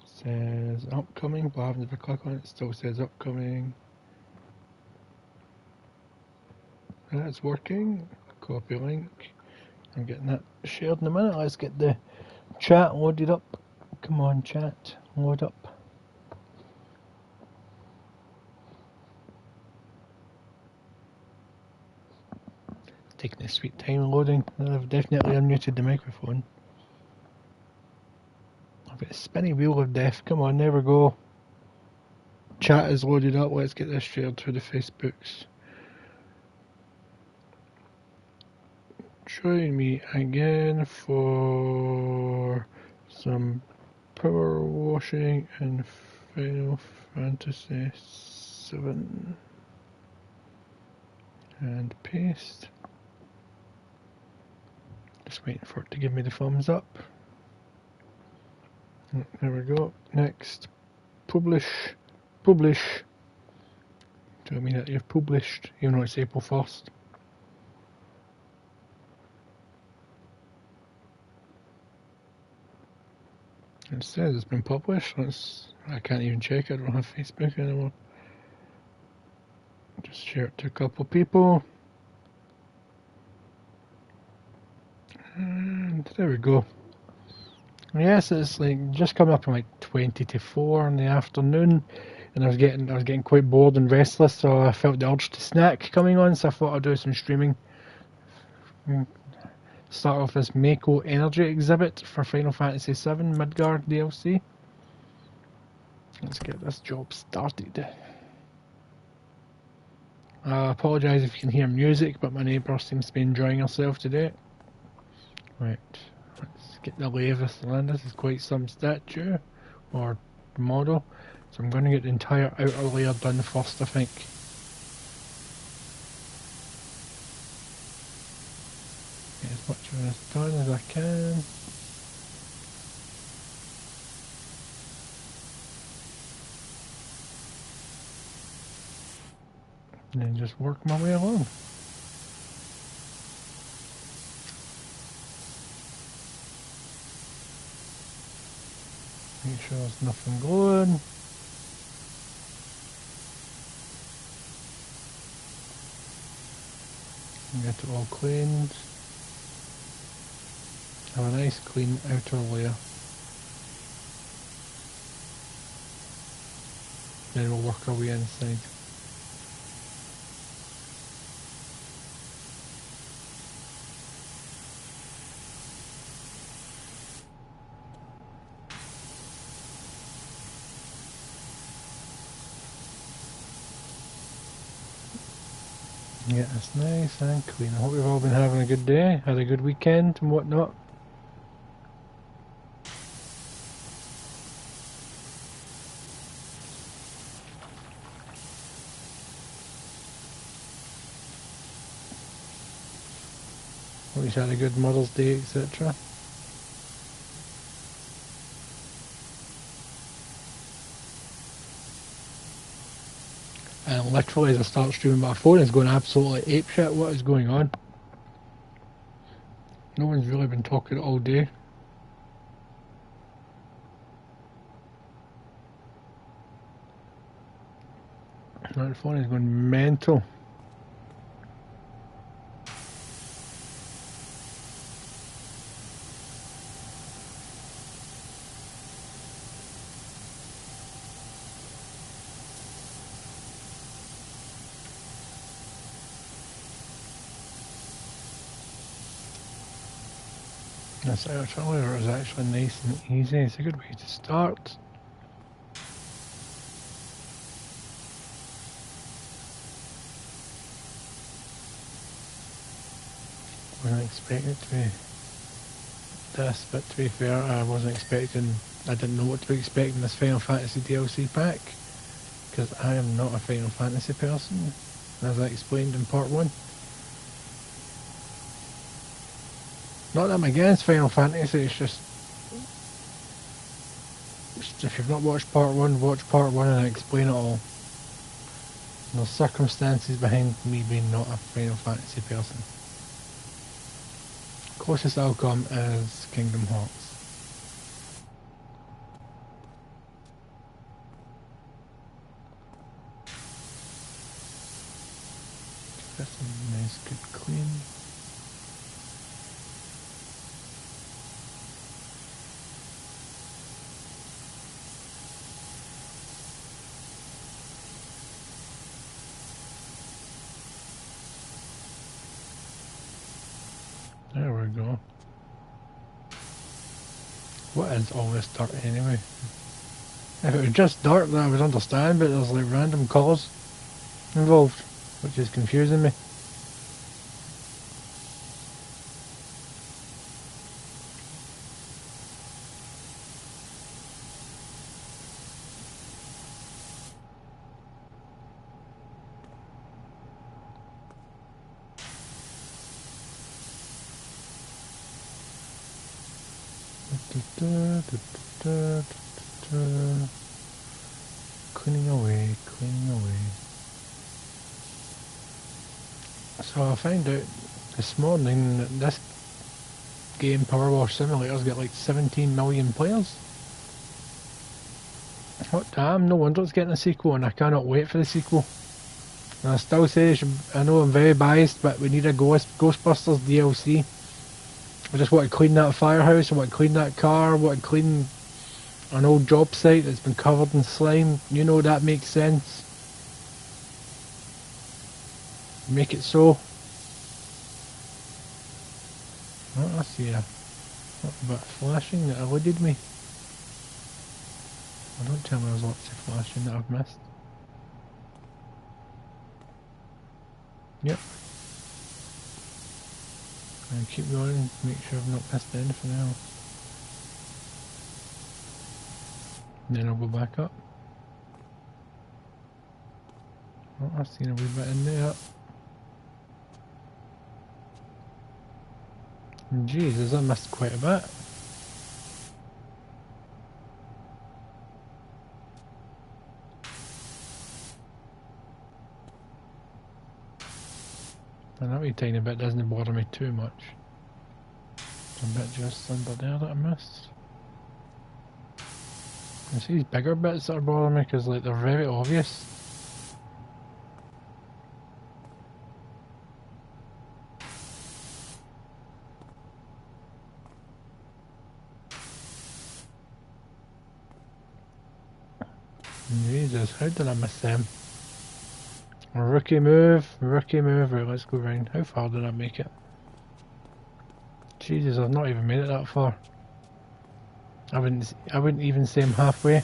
Says upcoming, but I haven't ever clicked on it. Still says upcoming. That's working. Copy link. I'm getting that shared in a minute. Let's get the chat loaded up. Come on, chat, load up. It's taking a sweet time loading. I've definitely unmuted the microphone. I've got a spinny wheel of death. Come on, there we go. Chat is loaded up. Let's get this shared through the Facebooks. Join me again for some power washing in Final Fantasy VII. And paste. Just waiting for it to give me the thumbs up. There we go. Next. Publish. Publish. Do I mean that you've published, even though it's April 1st? It says it's been published. I can't even check. I don't have Facebook anymore. Just share it to a couple of people. And there we go. Yes, it's like just coming up in like 20 to 4 in the afternoon, and I was getting quite bored and restless, so I felt the urge to snack coming on, so I thought I'd do some streaming. Start off this Mako Energy exhibit for Final Fantasy VII Midgar DLC. Let's get this job started. I apologise if you can hear music, but my neighbour seems to be enjoying herself today. Right, let's get the lay of this land. This is quite some statue, or model, so I'm going to get the entire outer layer done first, I think. Get as much of this done as I can. And then just work my way along. Make sure there's nothing glowing. Get it all cleaned. Have a nice clean outer layer. Then we'll work our way inside. Yeah, it's nice and clean. I hope you've all been having a good day, had a good weekend and whatnot. Hope you've had a good Mother's Day, etc. And literally as I start streaming, my phone is going absolutely apeshit. What is going on? No one's really been talking all day. My phone is going mental. This outer layer is actually nice and easy. It's a good way to start. Wasn't expecting it to be this, but to be fair, I didn't know what to expect in this Final Fantasy DLC pack, because I am not a Final Fantasy person, as I explained in part 1. Not that I'm against Final Fantasy, it's just if you've not watched part 1, watch part 1 and I explain it all. There's circumstances behind me being not a Final Fantasy person. Closest I'll come is Kingdom Hearts. Got some nice good clean. There we go. What is all this dirt anyway? If it was just dirt, then I would understand, but there's like random colours involved, which is confusing me. Cleaning away, cleaning away. So I found out this morning that this game, Powerwash Simulator's got like 17 million players. What damn, no wonder it's getting a sequel, and I cannot wait for the sequel. And I still say, I know I'm very biased, but we need a Ghostbusters DLC. I just want to clean that firehouse, I want to clean that car, I want to clean an old job site that's been covered in slime. You know that makes sense. Make it so. Oh, I see a little bit of flashing that eluded me. Oh, don't tell me there's lots of flashing that I've missed. Yep. And keep going, make sure I've not missed anything else. And then I'll go back up. Oh, I've seen a wee bit in there. Jesus, I missed quite a bit. And that wee tiny bit doesn't bother me too much. There's a bit just under there that I missed. It's these bigger bits that are bothering me because like they're very obvious. Jesus, how did I miss them? Rookie move, right, let's go round. How far did I make it? Jesus, I've not even made it that far. I wouldn't even say I'm halfway.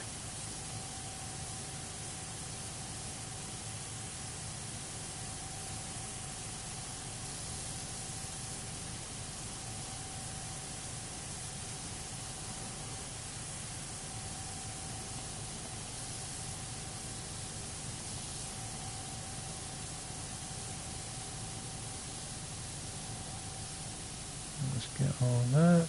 Let's get all that.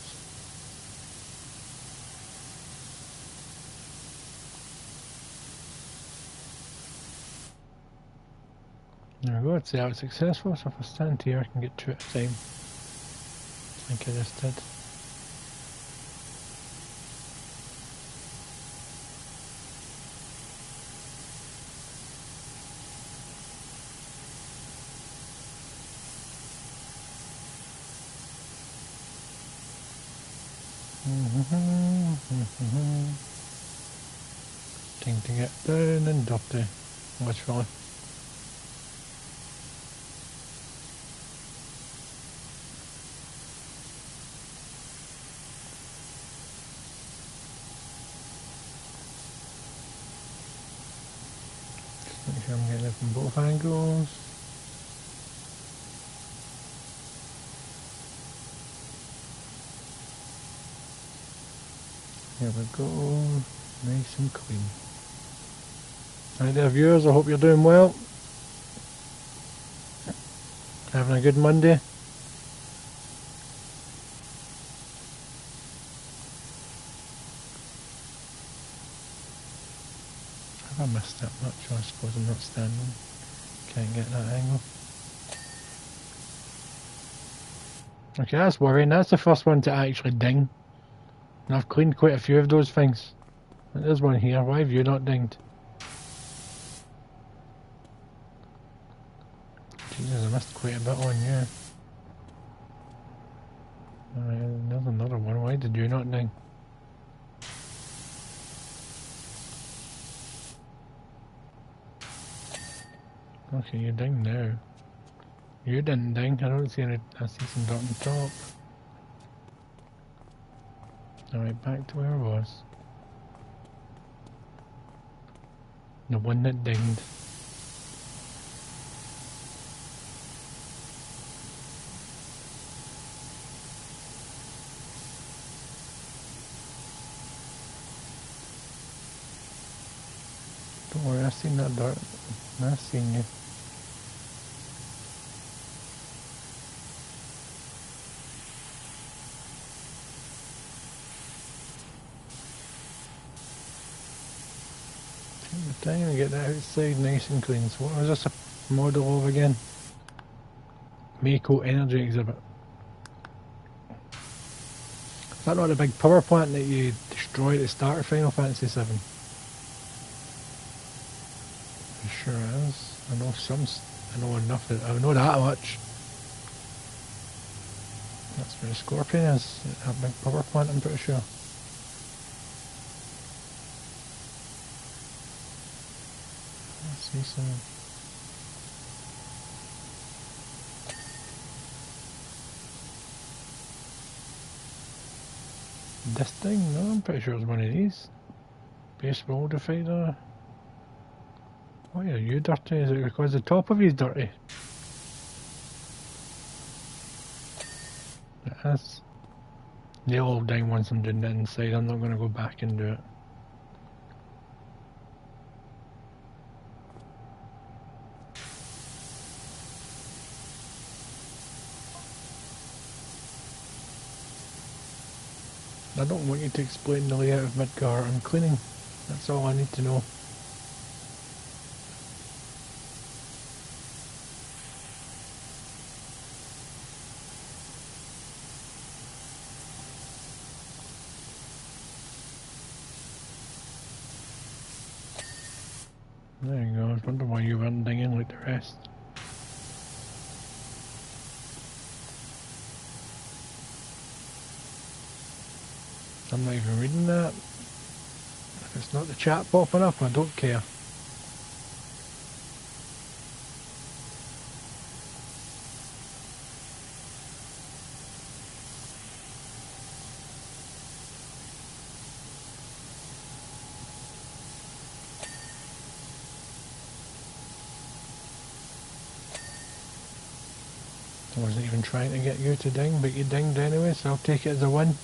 There we go, it's out successful, so if I stand here I can get 2 at a time. I think I just did. Time to get down and dirty, literally. Make sure I'm getting it from both angles. Here we go, nice and clean. Hi there viewers, I hope you're doing well. Having a good Monday. Have I missed that much? I suppose I'm not standing. Can't get that angle. Okay, that's worrying. That's the first one to actually ding. And I've cleaned quite a few of those things. There's one here. Why have you not dinged? Jesus, missed quite a bit on you. Alright, there's another one. Why did you not ding? Okay, you ding now. You didn't ding. I don't see any. I see some dirt on top. Alright, back to where I was. The one that dinged. Don't worry, I've seen that dirt. I've seen you. Take the time to get that outside nice and clean. So what was this a model of again? Mako energy exhibit. Is that not a big power plant that you destroyed at the start of Final Fantasy VII? It sure is. I know I know enough that I know that much. That's where the Scorpion is. A big power plant, I'm pretty sure. I see some. This thing? No, I'm pretty sure it's one of these. Base boulder fighter. Why are you dirty? Is it because the top of you is dirty? It is. They'll all ding once I'm doing the inside. I'm not going to go back and do it. I don't want you to explain the layout of Midgar. I'm cleaning. That's all I need to know. There you go. I was wondering why you weren't dinging like the rest. I'm not even reading that. If it's not the chat popping up, I don't care. I wasn't even trying to get you to ding, but you dinged anyway, so I'll take it as a win.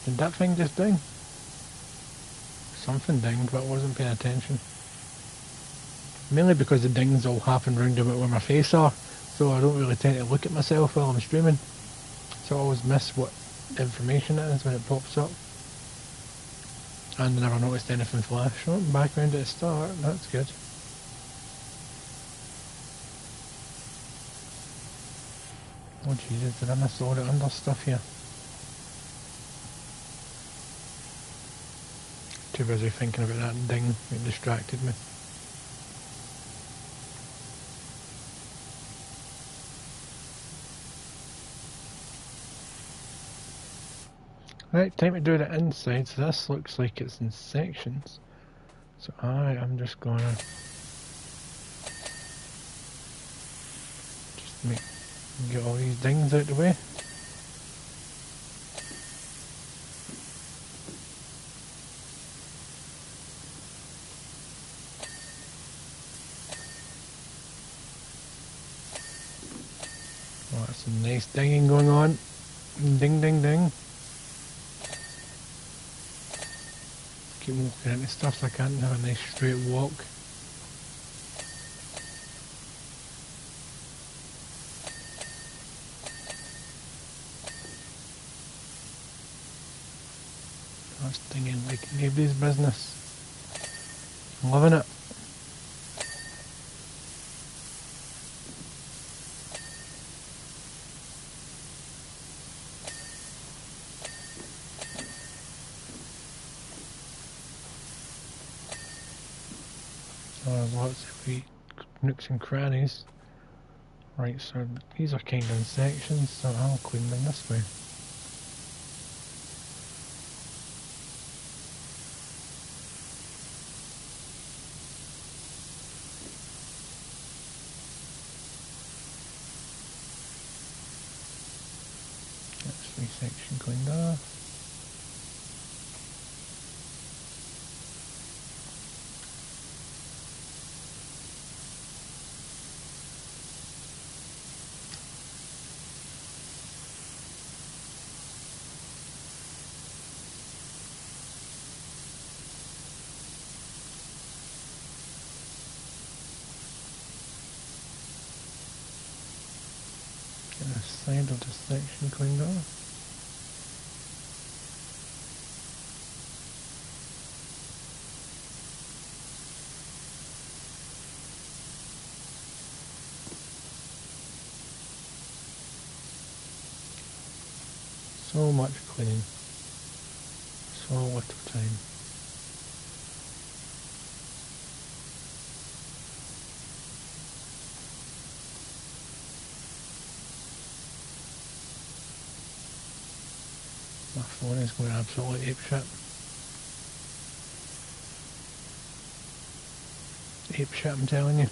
Did that thing just ding? Something dinged, but I wasn't paying attention. Mainly because the dings all happen round about where my face are, so I don't really tend to look at myself while I'm streaming. So I always miss what information it is when it pops up. And I never noticed anything flash. Oh, back round at the start, that's good. Oh Jesus, did I miss all the under stuff here? Too busy thinking about that ding, it distracted me. Right, time to do the inside, so this looks like it's in sections. So I am just gonna get all these dings out the way. Oh, that's some nice dinging going on. Ding ding ding. Keep walking into stuff so I can't have a nice straight walk. That's dinging like nobody's business. I'm loving it. there's lots of wee nooks and crannies. Right, so these are kind of in sections, so I'll clean them this way. That's wee section cleaned off. Get the side of the section cleaned off. So much cleaning, so little time. My phone is going absolutely apeshit. Apeshit, I'm telling you.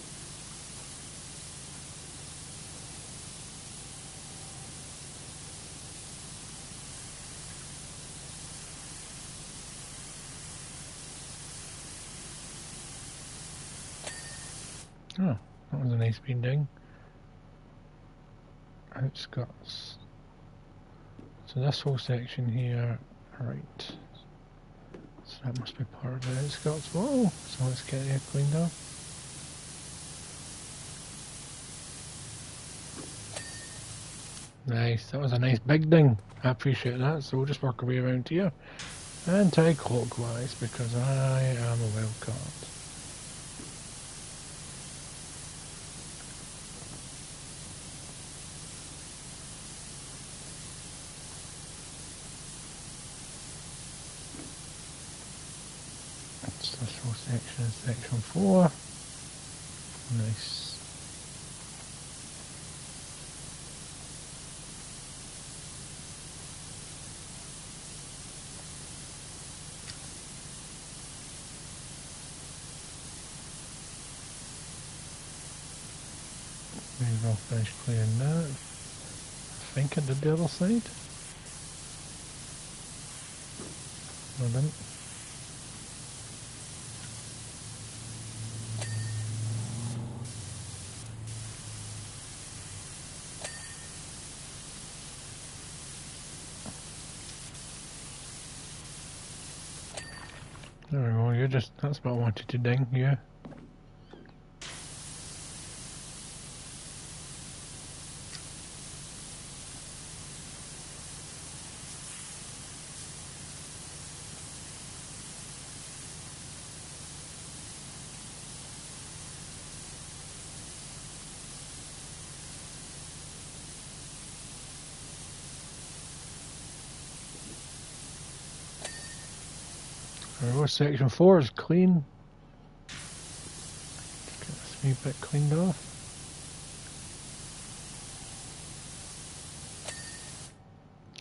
Oh, that was a nice wee ding. Outskirts. So this whole section here, right. So that must be part of the outskirts. Whoa! So let's get it cleaned up. Nice, that was a nice big ding. I appreciate that. So we'll just work our way around here. Anti-clockwise because I am a wild card. This whole section is section 4. Nice. Maybe I'll finish clearing that. I think I did the other side. No, I didn't. There we go, you're just, that's what I wanted to ding, yeah. There we go, section 4 is clean. Get this wee bit cleaned off.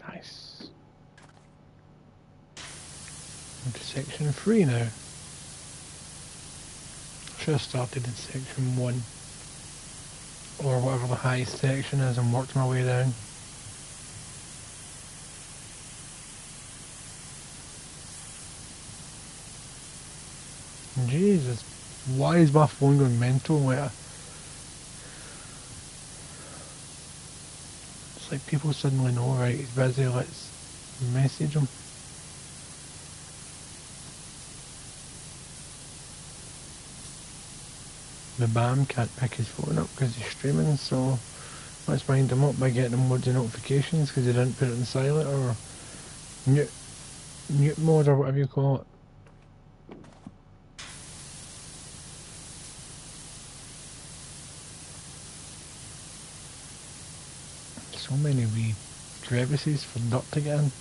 Nice. Into section 3 now. Should have started in section 1. Or whatever the highest section is and worked my way down. Jesus, why is my phone going mental? It's like people suddenly know, right, he's busy, let's message him. The BAM can't pick his phone up because he's streaming, so let's wind him up by getting him loads of notifications because he didn't put it in silent or mute mode or whatever you call it. So many wee crevices for dirt to get in.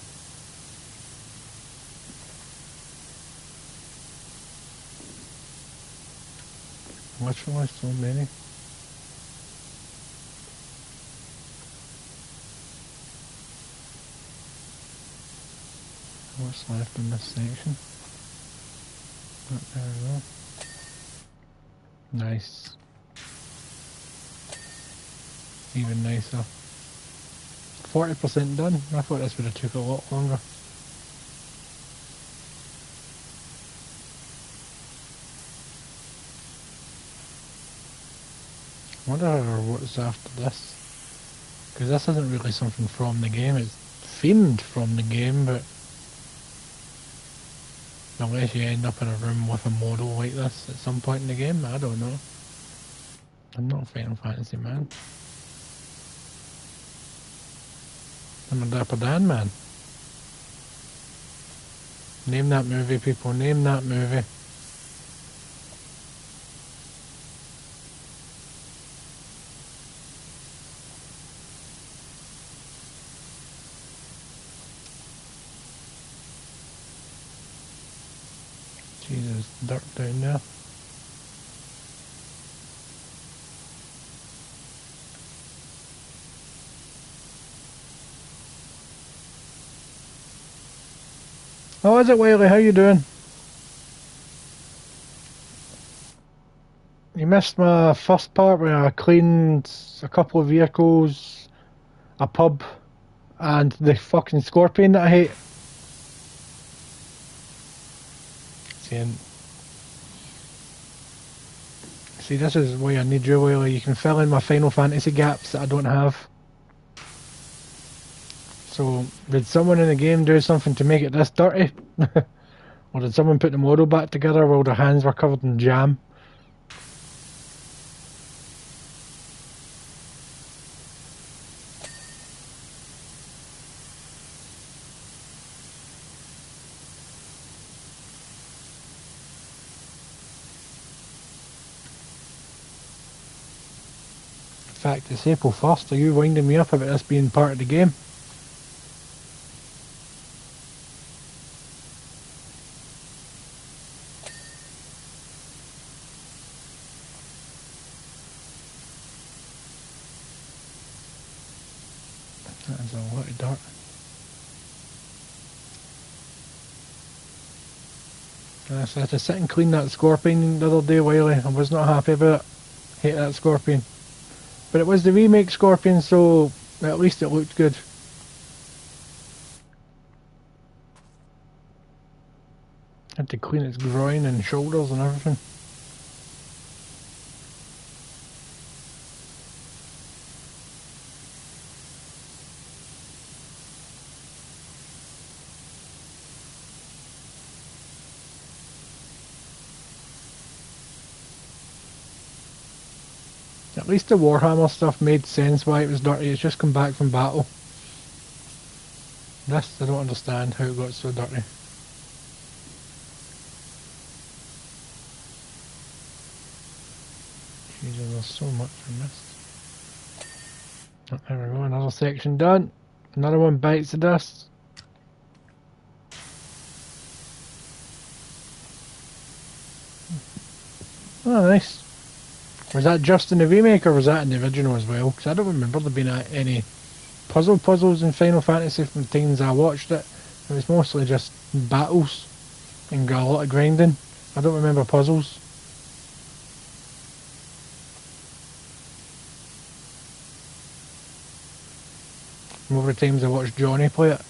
Literally so many. What's left in this section? Oh, there we go. Nice. Even nicer. 40% done. I thought this would have took a lot longer. I wonder what's after this. Because this isn't really something from the game, it's themed from the game, but unless you end up in a room with a model like this at some point in the game, I don't know. I'm not a Final Fantasy man. I'm a Dapper Dan man. Name that movie, people, name that movie. Jesus, dirt down there. Oh, is it, Wiley? How you doing? You missed my first part where I cleaned a couple of vehicles, a pub, and the fucking scorpion that I hate. See, this is why I need you, Wiley. You can fill in my Final Fantasy gaps that I don't have. So, did someone in the game do something to make it this dirty? Or did someone put the model back together while their hands were covered in jam? In fact, it's April 1st. Are you winding me up about this being part of the game? That is a lot of dirt. So I had to sit and clean that scorpion the other day, Wiley. I was not happy about it. Hate that scorpion. But it was the remake scorpion, so at least it looked good. Had to clean its groin and shoulders and everything. At least the Warhammer stuff made sense why it was dirty. It's just come back from battle. This, I don't understand how it got so dirty. Jesus, there's so much in this. Oh, there we go, another section done. Another one bites the dust. Oh, nice. Was that just in the remake or was that in the original as well? Because I don't remember there being any puzzles in Final Fantasy from the times I watched it. It was mostly just battles and a lot of grinding. I don't remember puzzles. More the times I watched Johnny play it.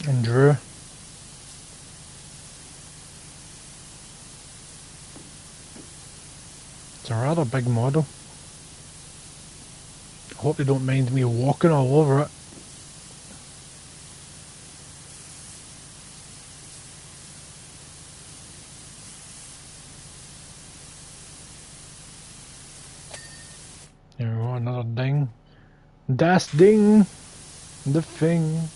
And Drew. It's a rather big model. I hope they don't mind me walking all over it. There we go, another ding. Das Ding! The thing.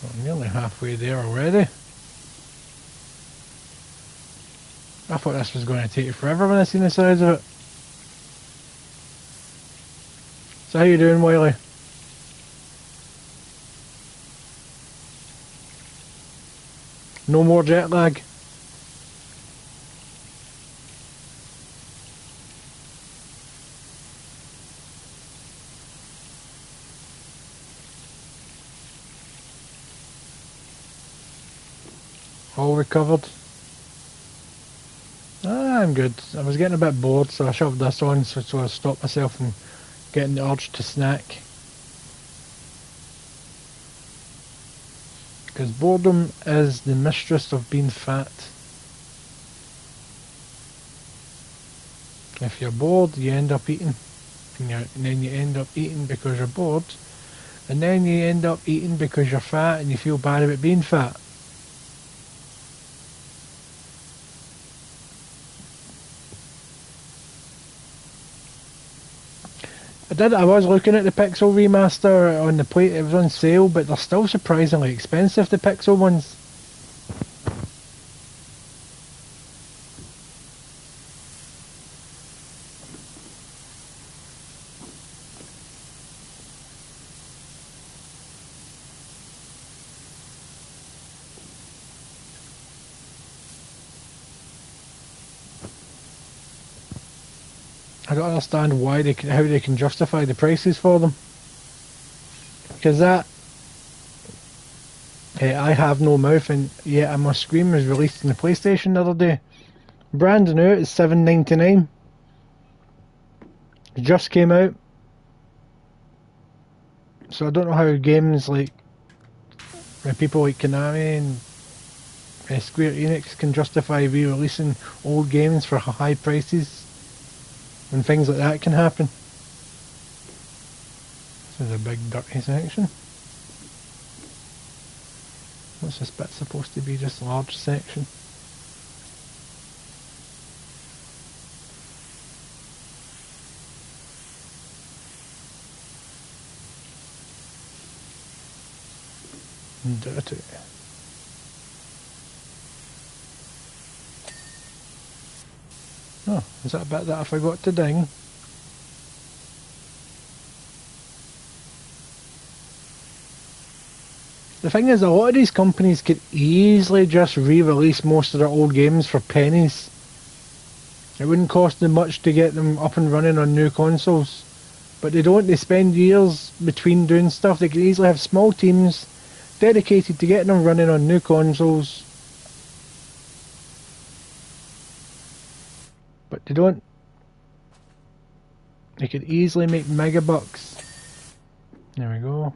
Got nearly halfway there already. I thought this was going to take forever when I seen the size of it. So how you doing, Wiley? No more jet lag? All recovered? Ah, I'm good. I was getting a bit bored, so I shoved this on so I stopped myself from getting the urge to snack. Because boredom is the mistress of being fat. If you're bored, you end up eating. And then you end up eating because you're bored. And then you end up eating because you're fat and you feel bad about being fat. I was looking at the Pixel remaster on the plate. It was on sale, but they're still surprisingly expensive, the Pixel ones. I don't understand how they can justify the prices for them. Because I have no mouth, and yet my Scream was released in the PlayStation the other day. Brand new, it's $7.99. It just came out. So I don't know how games like people like Konami and Square Enix can justify re-releasing old games for high prices when things like that can happen. This is a big dirty section. What's this bit supposed to be? Just a large section. Dirty. Oh, is that a bit that I forgot to ding? The thing is, a lot of these companies could easily just re-release most of their old games for pennies. It wouldn't cost them much to get them up and running on new consoles. But they don't, they spend years between doing stuff. They could easily have small teams dedicated to getting them running on new consoles. But they don't. They could easily make mega bucks. There we go.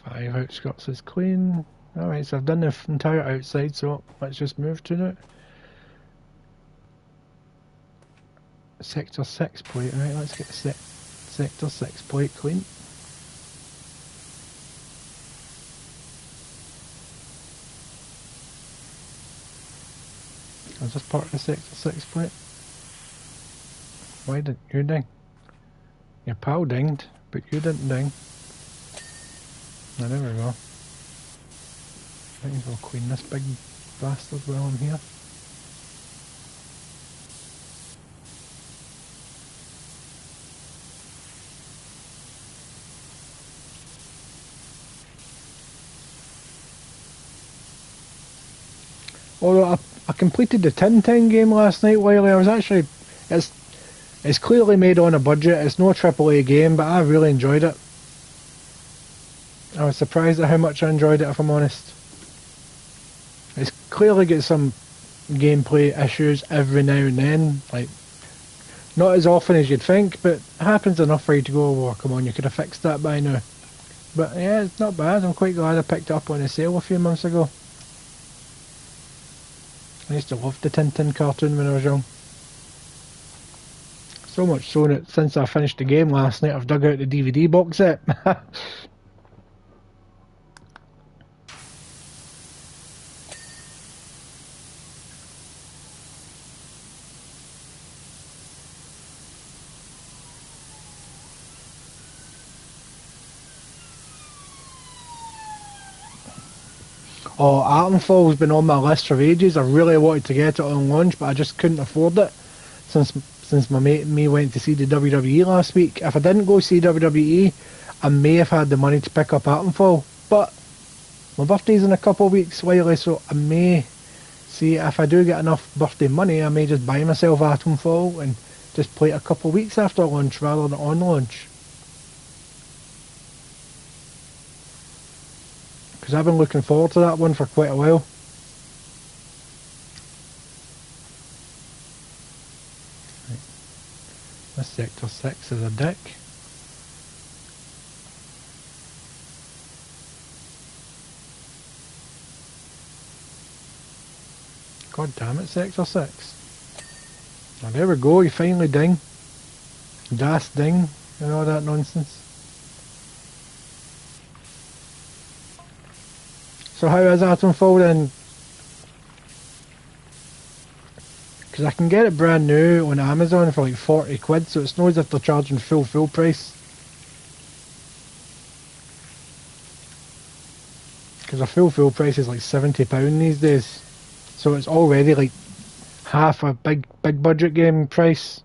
5 outskirts is clean. Alright, so I've done the entire outside, so let's just move to it. Sector 6 plate, right, let's get Sector 6 plate clean. Is this part of the Sector 6 plate? Why didn't you ding? Your pal dinged, but you didn't ding. Oh, there we go. Might as well clean this big bastard while I'm here. Although I completed the Tintin game last night, Wiley. I was actually, it's clearly made on a budget. It's no AAA game, but I really enjoyed it. I was surprised at how much I enjoyed it, if I'm honest. It's clearly got some gameplay issues every now and then, like not as often as you'd think, but it happens enough for you to go, oh come on, you could have fixed that by now. But yeah, it's not bad. I'm quite glad I picked it up on a sale a few months ago. I used to love the Tintin cartoon when I was young. So much so that since I finished the game last night, I've dug out the DVD box set. Oh, Artenfall's been on my list for ages. I really wanted to get it on launch, but I just couldn't afford it since instance, my mate and me went to see the WWE last week. If I didn't go see WWE, I may have had the money to pick up Atomfall, but my birthday's in a couple of weeks, Wiley, so I may see if I do get enough birthday money, I may just buy myself Atomfall and just play it a couple of weeks after launch rather than on launch. Because I've been looking forward to that one for quite a while. This Sector 6 is a dick. God damn it, Sector 6. Oh, there we go, you finally ding. Das ding, and all that nonsense. So how is Atomfall then? Because I can get it brand new on Amazon for like 40 quid, so it's not as if they're charging full price. Because a full price is like £70 these days. So it's already like half a big budget game price.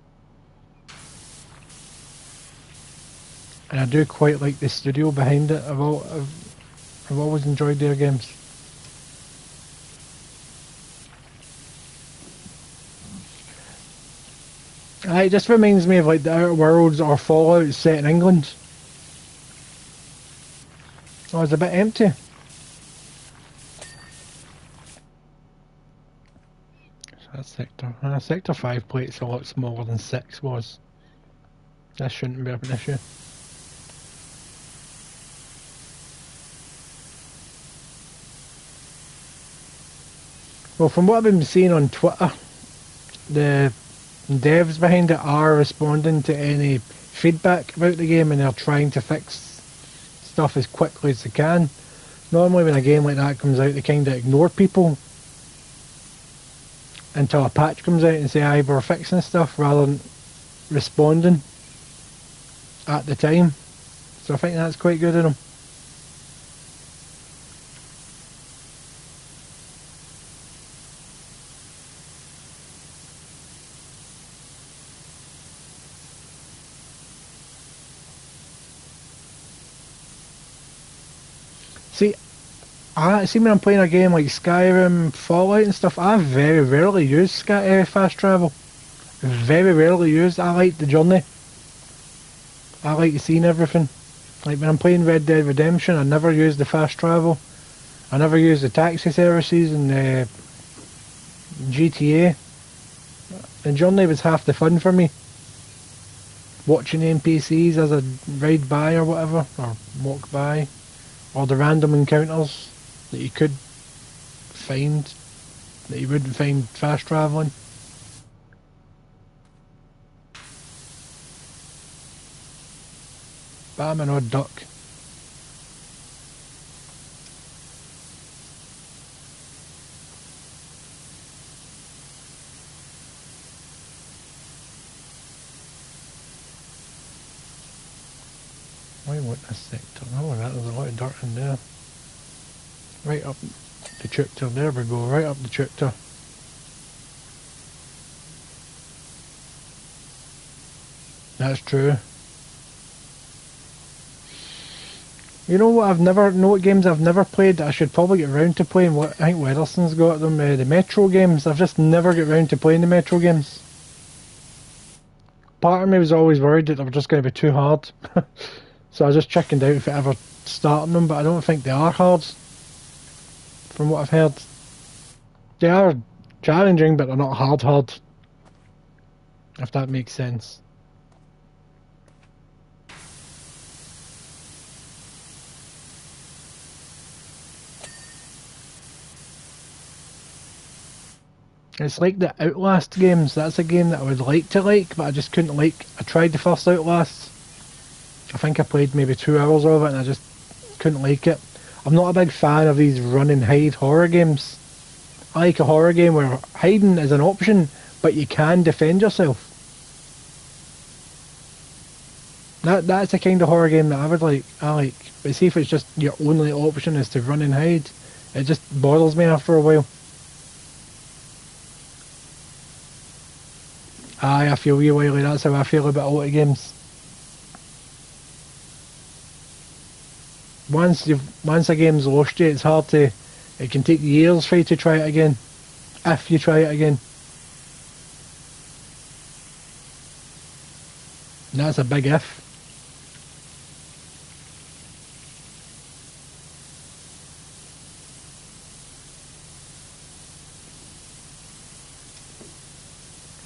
And I do quite like the studio behind it. I've always enjoyed their games. It just reminds me of like the Outer Worlds or Fallout set in England. Oh, it's a bit empty. That's Sector 5 plate's a lot smaller than 6 was. That shouldn't be an issue. Well, from what I've been seeing on Twitter, the devs behind it are responding to any feedback about the game and they're trying to fix stuff as quickly as they can. Normally when a game like that comes out, they kind of ignore people until a patch comes out and say, aye, we're fixing stuff, rather than responding at the time. So I think that's quite good of them. See when I'm playing a game like Skyrim, Fallout and stuff, I very rarely use fast travel. Very rarely used. I like the journey. I like seeing everything. Like when I'm playing Red Dead Redemption, I never use the fast travel. I never use the taxi services in GTA. The journey was half the fun for me. Watching NPCs as I ride by or whatever, or walk by. Or the random encounters that you could find that you wouldn't find fast travelling. But I'm an odd duck. Why want this sector? Oh, there's a lot of dirt in there. Right up the tractor, there we go, right up the tractor. That's true. You know what what games I've never played that I should probably get around to playing? What I think Weatherson's got them, the Metro games. I've just never get around to playing the Metro games. Part of me was always worried that they were just going to be too hard. So I just chickened out if I ever starting them, but I don't think they are hard. From what I've heard. They are challenging, but they're not hard. If that makes sense. It's like the Outlast games. That's a game that I would like to like, but I just couldn't like. I tried the first Outlast. I think I played maybe 2 hours of it and I just couldn't like it. I'm not a big fan of these run and hide horror games. I like a horror game where hiding is an option, but you can defend yourself. That's the kind of horror game that I would like. I like. But see if it's just your only option is to run and hide, it just bothers me after a while. Aye, I feel you, Wiley. That's how I feel about a lot of games. Once a game's lost you, it's hard to. It can take years for you to try it again, if you try it again. And that's a big if.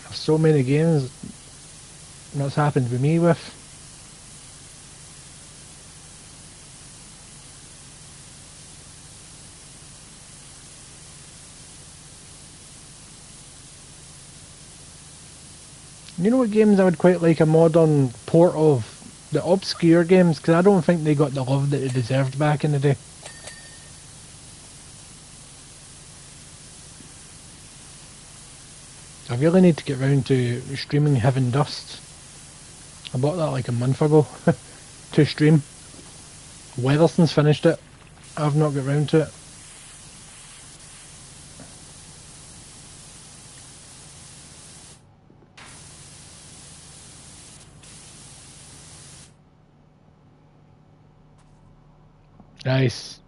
There's so many games that's happened with me with. You know what games I would quite like a modern port of? The obscure games, because I don't think they got the love that they deserved back in the day. I really need to get round to streaming Heaven Dust. I bought that like a month ago to stream. Weatherston's finished it. I've not got round to it. Nice.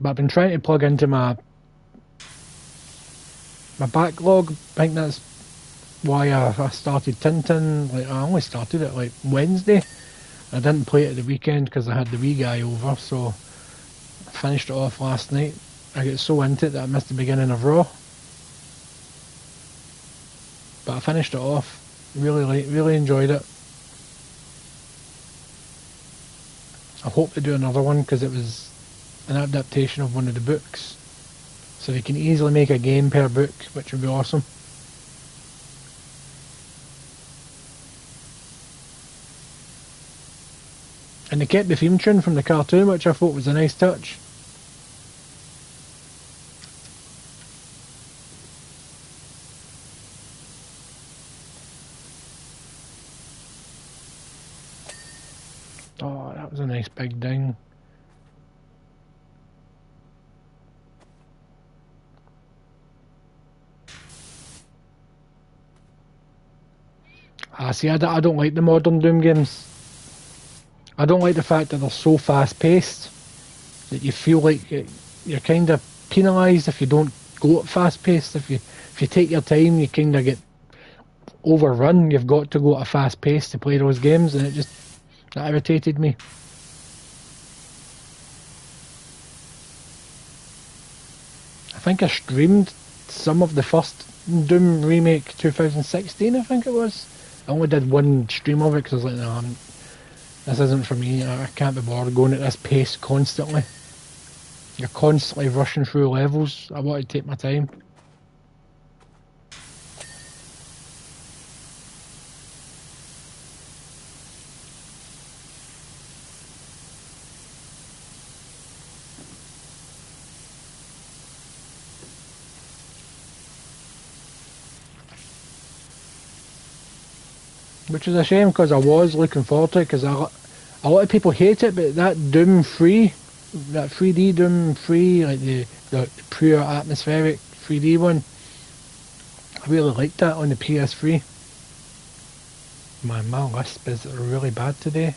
But I've been trying to plug into my backlog. I think that's why I started Tintin. Like I only started it like Wednesday. I didn't play it at the weekend because I had the wee guy over, so I finished it off last night. I got so into it that I missed the beginning of Raw. But I finished it off. Really enjoyed it. I hope to do another one because it was an adaptation of one of the books. So they can easily make a game per book, which would be awesome. And they kept the theme tune from the cartoon, which I thought was a nice touch. Oh, that was a nice big ding. See, I don't like the modern Doom games. I don't like the fact that they're so fast paced that you feel like you're kind of penalised if you don't go at fast paced. If you take your time, you kind of get overrun. You've got to go at a fast pace to play those games, and that irritated me. I think I streamed some of the first Doom remake 2016, I think it was. I only did one stream of it because I was like, no, this isn't for me. I can't be bothered going at this pace constantly. You're constantly rushing through levels. I want to take my time. Which is a shame because I was looking forward to it because a lot of people hate it, but that Doom 3, that 3D Doom 3, like the pure atmospheric 3D one, I really liked that on the PS3. Man, my lisp is really bad today.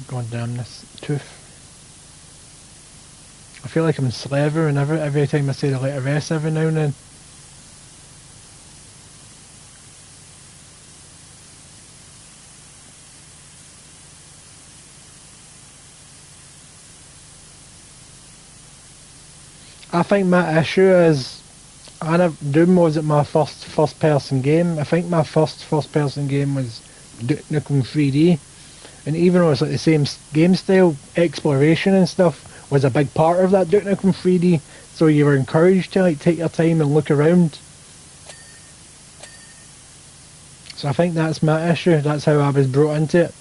God damn this tooth. I feel like I'm slavering every time I say the letter S every now and then. I think my issue is, Doom wasn't my first person game. I think my first person game was Duke Nukem 3D, and even though it's like the same game style, exploration and stuff was a big part of that Duke Nukem 3D. So you were encouraged to like take your time and look around. So I think that's my issue. That's how I was brought into it.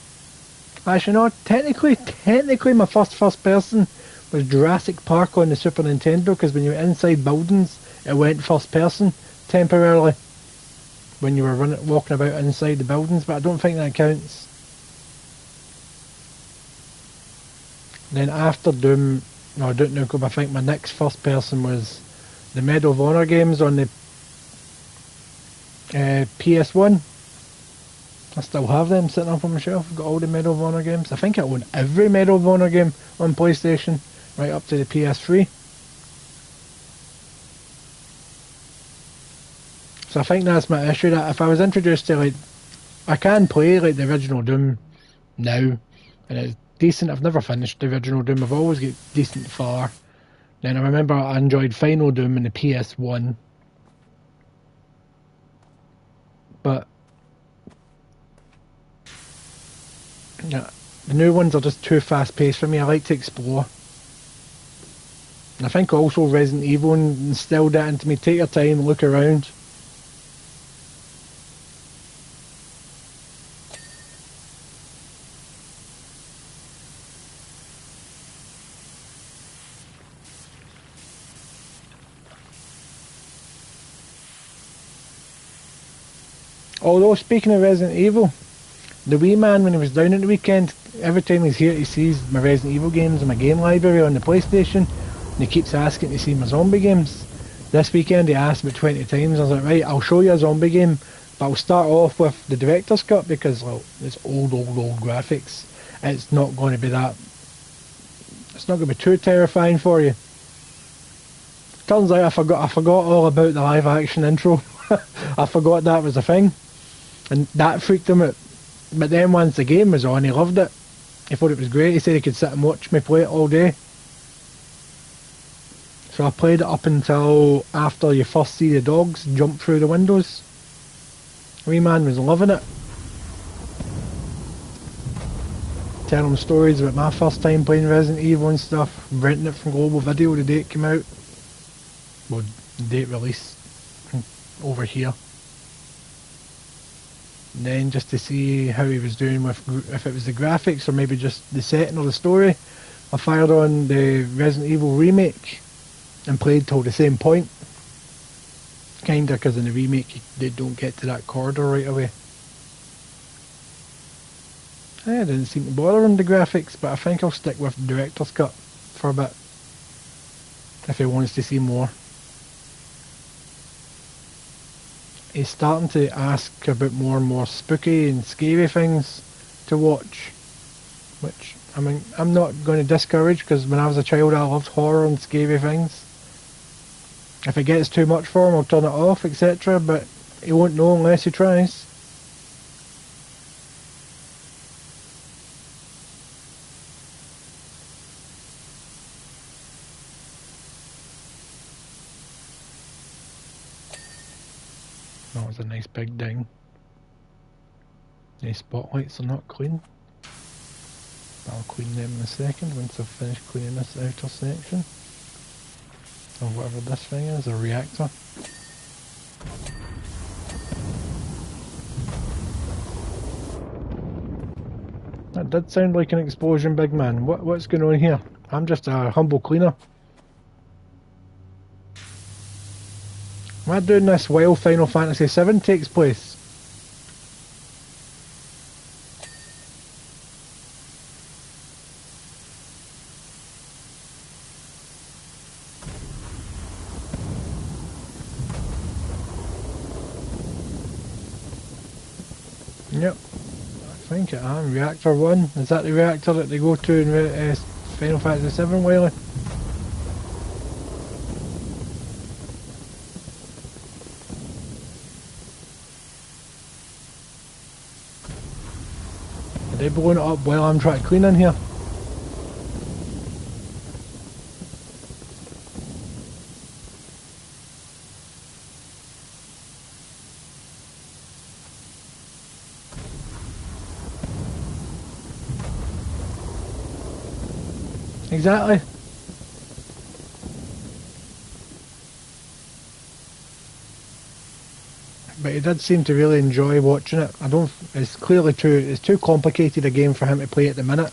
Actually, no. Technically, my first person was Jurassic Park on the Super Nintendo, because when you were inside buildings, it went first person temporarily when you were walking about inside the buildings, but I don't think that counts. Then after Duke Nukem, I think my next first person was the Medal of Honor games on the PS1. I still have them sitting up on my shelf. I've got all the Medal of Honor games. I think I own every Medal of Honor game on PlayStation, right up to the PS3. So I think that's my issue, that if I was introduced to, like, I can play like the original Doom now, and it's decent. I've never finished the original Doom. I've always got decent far. Then I remember I enjoyed Final Doom in the PS1. But yeah, the new ones are just too fast paced for me. I like to explore. And I think also Resident Evil instilled that into me. Take your time, look around. Although, speaking of Resident Evil, the wee man, when he was down at the weekend, every time he's here he sees my Resident Evil games and my game library on the PlayStation, and he keeps asking to see my zombie games. This weekend he asked about 20 times. I was like, right, I'll show you a zombie game, but I'll start off with the director's cut, because, well, it's old graphics. It's not going to be that, it's not going to be too terrifying for you. Turns out I forgot all about the live action intro. I forgot that was a thing, and that freaked him out. But then once the game was on, he loved it. He thought it was great. He said he could sit and watch me play it all day. So I played it up until after you first see the dogs jump through the windows. The wee man was loving it. Telling him stories about my first time playing Resident Evil and stuff. Renting it from Global Video the day it came out. Well, the date release over here. And then just to see how he was doing with, if it was the graphics or maybe just the setting or the story, I fired on the Resident Evil remake and played till the same point. Kinda, because in the remake they don't get to that corridor right away. I didn't seem to bother on the graphics, but I think I'll stick with the director's cut for a bit if he wants to see more. He's starting to ask about more and more spooky and scary things to watch, which, I mean, I'm not going to discourage, because when I was a child I loved horror and scary things. If it gets too much for him, I'll turn it off, etc., but he won't know unless he tries. That was a nice big ding. The spotlights are not clean. I'll clean them in a second once I've finished cleaning this outer section. Or whatever this thing is, a reactor. That did sound like an explosion, big man. What's going on here? I'm just a humble cleaner. Am I doing this while Final Fantasy VII takes place? Yep, I think I am. Reactor 1. Is that the reactor that they go to in Final Fantasy VII, Wiley? Are they blowing it up while I'm trying to clean in here? Exactly. But he did seem to really enjoy watching it. It's clearly it's too complicated a game for him to play at the minute.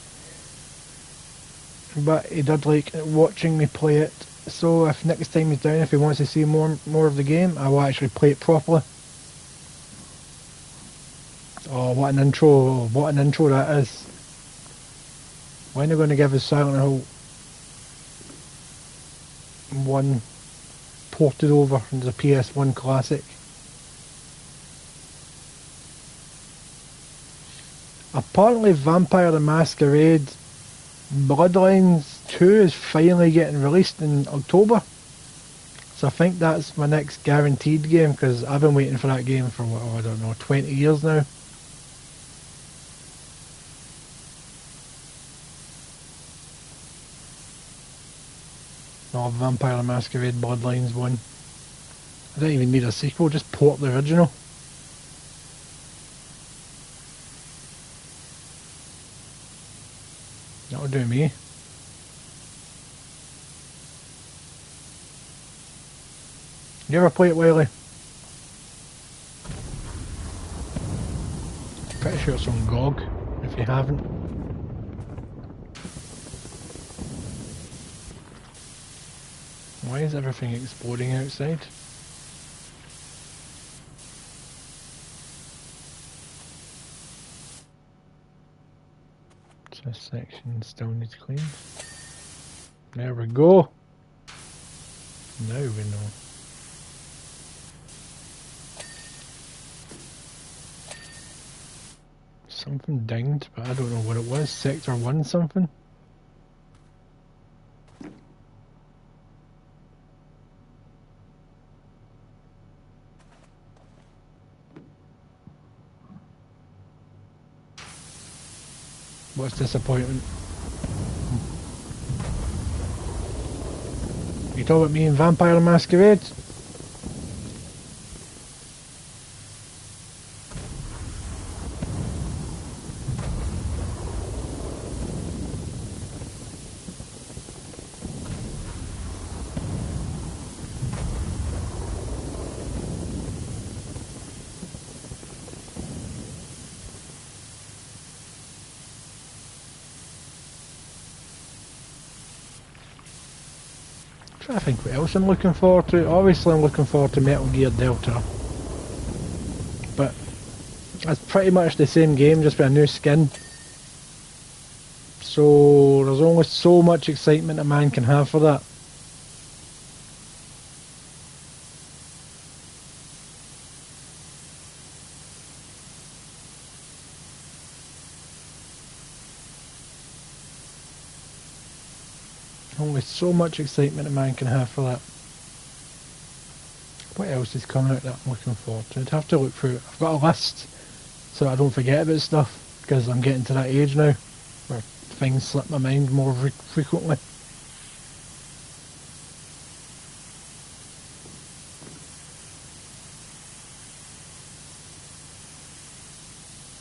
But he did like watching me play it. So if next time he's down, if he wants to see more of the game, I will actually play it properly. Oh, what an intro! What an intro that is! When are they going to give us Silent Hill 1 ported over into the PS1 classic? Apparently Vampire the Masquerade Bloodlines 2 is finally getting released in October. So I think that's my next guaranteed game, because I've been waiting for that game for, what, oh, I don't know, 20 years now. Oh, Vampire the Masquerade Bloodlines 1. I don't even need a sequel, just port the original. That'll do me. You ever play it, Wiley? Pretty sure it's on GOG, if you haven't. Why is everything exploding outside? This section still needs cleaned. There we go. Now we know. Something dinged, but I don't know what it was. Sector 1 something? What's disappointment? You talking about me and Vampire the Masquerade? I think what else I'm looking forward to. Obviously I'm looking forward to Metal Gear Delta, but it's pretty much the same game, just with a new skin. So there's only so much excitement a man can have for that. Only so much excitement a man can have for that. What else is coming out that I'm looking forward to? I'd have to look through it. I've got a list so I don't forget about stuff, because I'm getting to that age now where things slip my mind more frequently.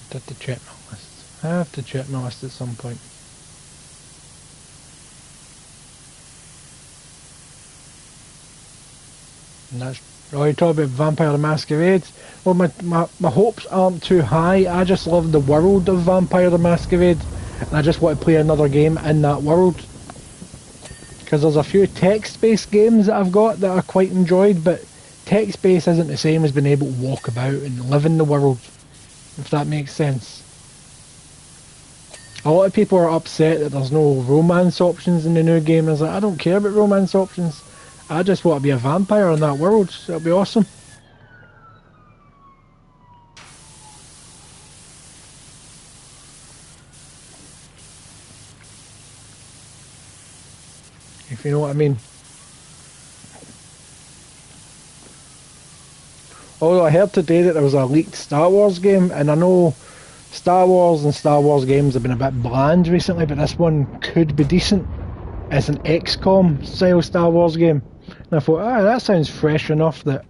I have to check my list. I have to check my list at some point. And that's, oh, you talk about Vampire the Masquerade. Well, my hopes aren't too high. I just love the world of Vampire the Masquerade, and I just want to play another game in that world. Because there's a few text-based games that I've got that I quite enjoyed, but text-based isn't the same as being able to walk about and live in the world, if that makes sense. A lot of people are upset that there's no romance options in the new game. I was like, I don't care about romance options. I just want to be a vampire in that world. It'll be awesome. If you know what I mean. Although I heard today that there was a leaked Star Wars game, and I know Star Wars and Star Wars games have been a bit bland recently, but this one could be decent. It's an XCOM style Star Wars game. And I thought, that sounds fresh enough that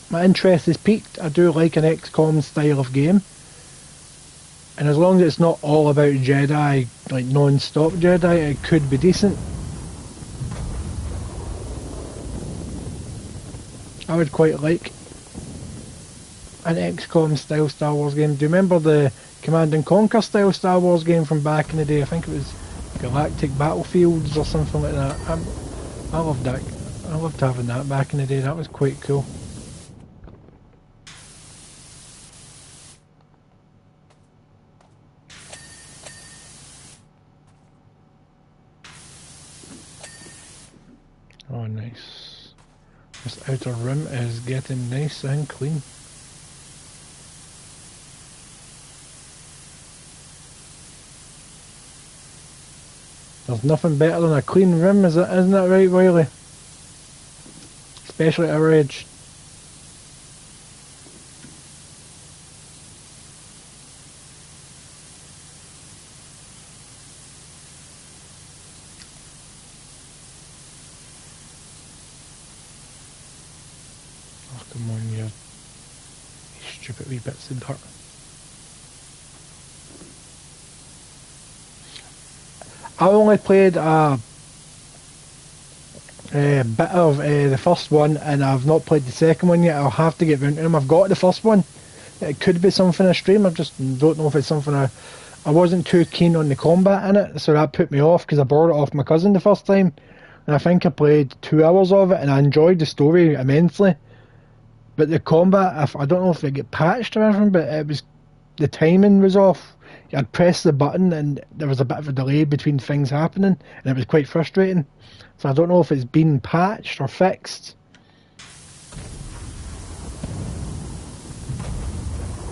my interest is piqued. I do like an XCOM style of game. And as long as it's not all about Jedi, like non-stop Jedi, it could be decent. I would quite like an XCOM style Star Wars game. Do you remember the Command and Conquer style Star Wars game from back in the day? I think it was Galactic Battlefields or something like that. I loved that. I loved having that back in the day. That was quite cool. Oh, nice. This outer rim is getting nice and clean. There's nothing better than a clean rim, isn't it right, Wiley? Especially at our age. Oh, come on, you stupid wee bits of dirt. I only played a bit of the first one, and I've not played the second one yet. I'll have to get round to them. I've got the first one. It could be something I stream. I just don't know if it's something I wasn't too keen on the combat in it, so that put me off because I borrowed it off my cousin the first time, and I think I played 2 hours of it, and I enjoyed the story immensely. But the combat, I don't know if it get patched or anything, but the timing was off. I'd press the button and there was a bit of a delay between things happening, and it was quite frustrating. So I don't know if it's been patched or fixed.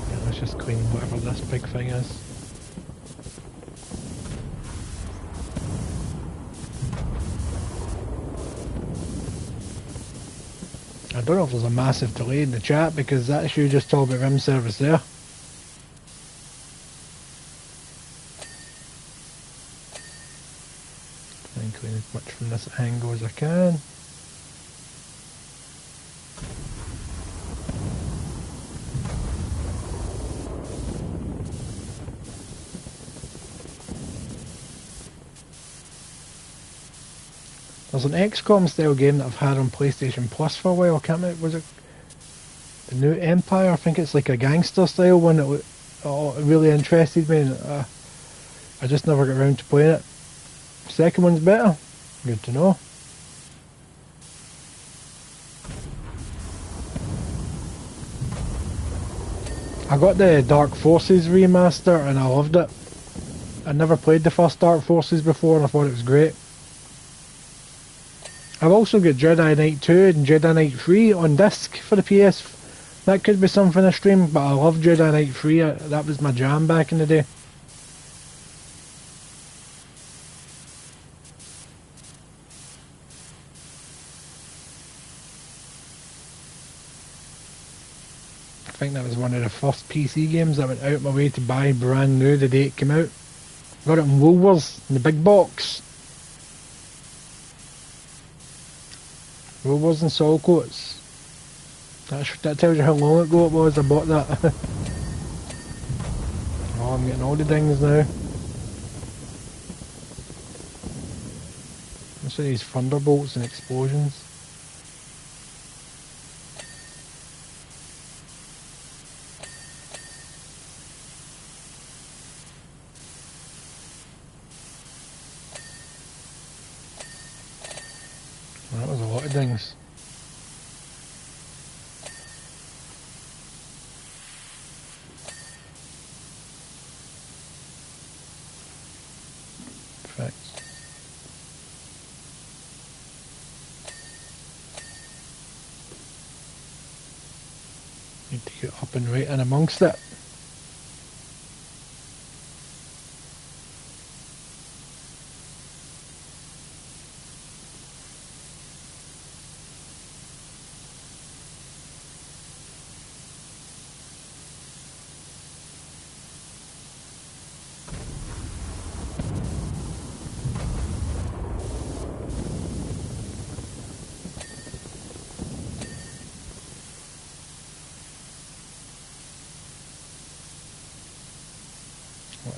Yeah, let's just clean whatever this big thing is. I don't know if there's a massive delay in the chat because that's you just talking about rim service there. Try and clean as much from this angle as I can. There's an XCOM style game that I've had on PlayStation Plus for a while. I can't remember, was it the New Empire? I think it's like a gangster style one that it really interested me, and I just never got around to playing it. Second one's better. Good to know. I got the Dark Forces remaster and I loved it. I never played the first Dark Forces before and I thought it was great. I've also got Jedi Knight 2 and Jedi Knight 3 on disc for the PS. That could be something I stream, but I love Jedi Knight 3. That was my jam back in the day. I think that was one of the first PC games that I went out my way to buy brand new the day it came out. Got it in Woolworths in the big box. Woolworths and Saltcoats. That tells you how long ago it was I bought that. Oh, I'm getting all the dings now. What's with these thunderbolts and explosions? Well, that was a lot of dings. Perfect. Need to get up and right in amongst it.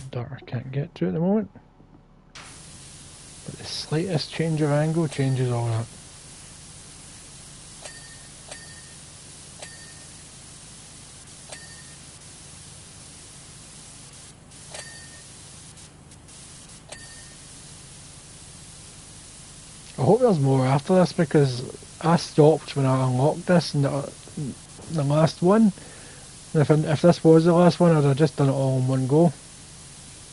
Dirt I can't get to at the moment, but the slightest change of angle changes all that. I hope there's more after this because I stopped when I unlocked this in the last one. And if this was the last one, I'd have just done it all in one go.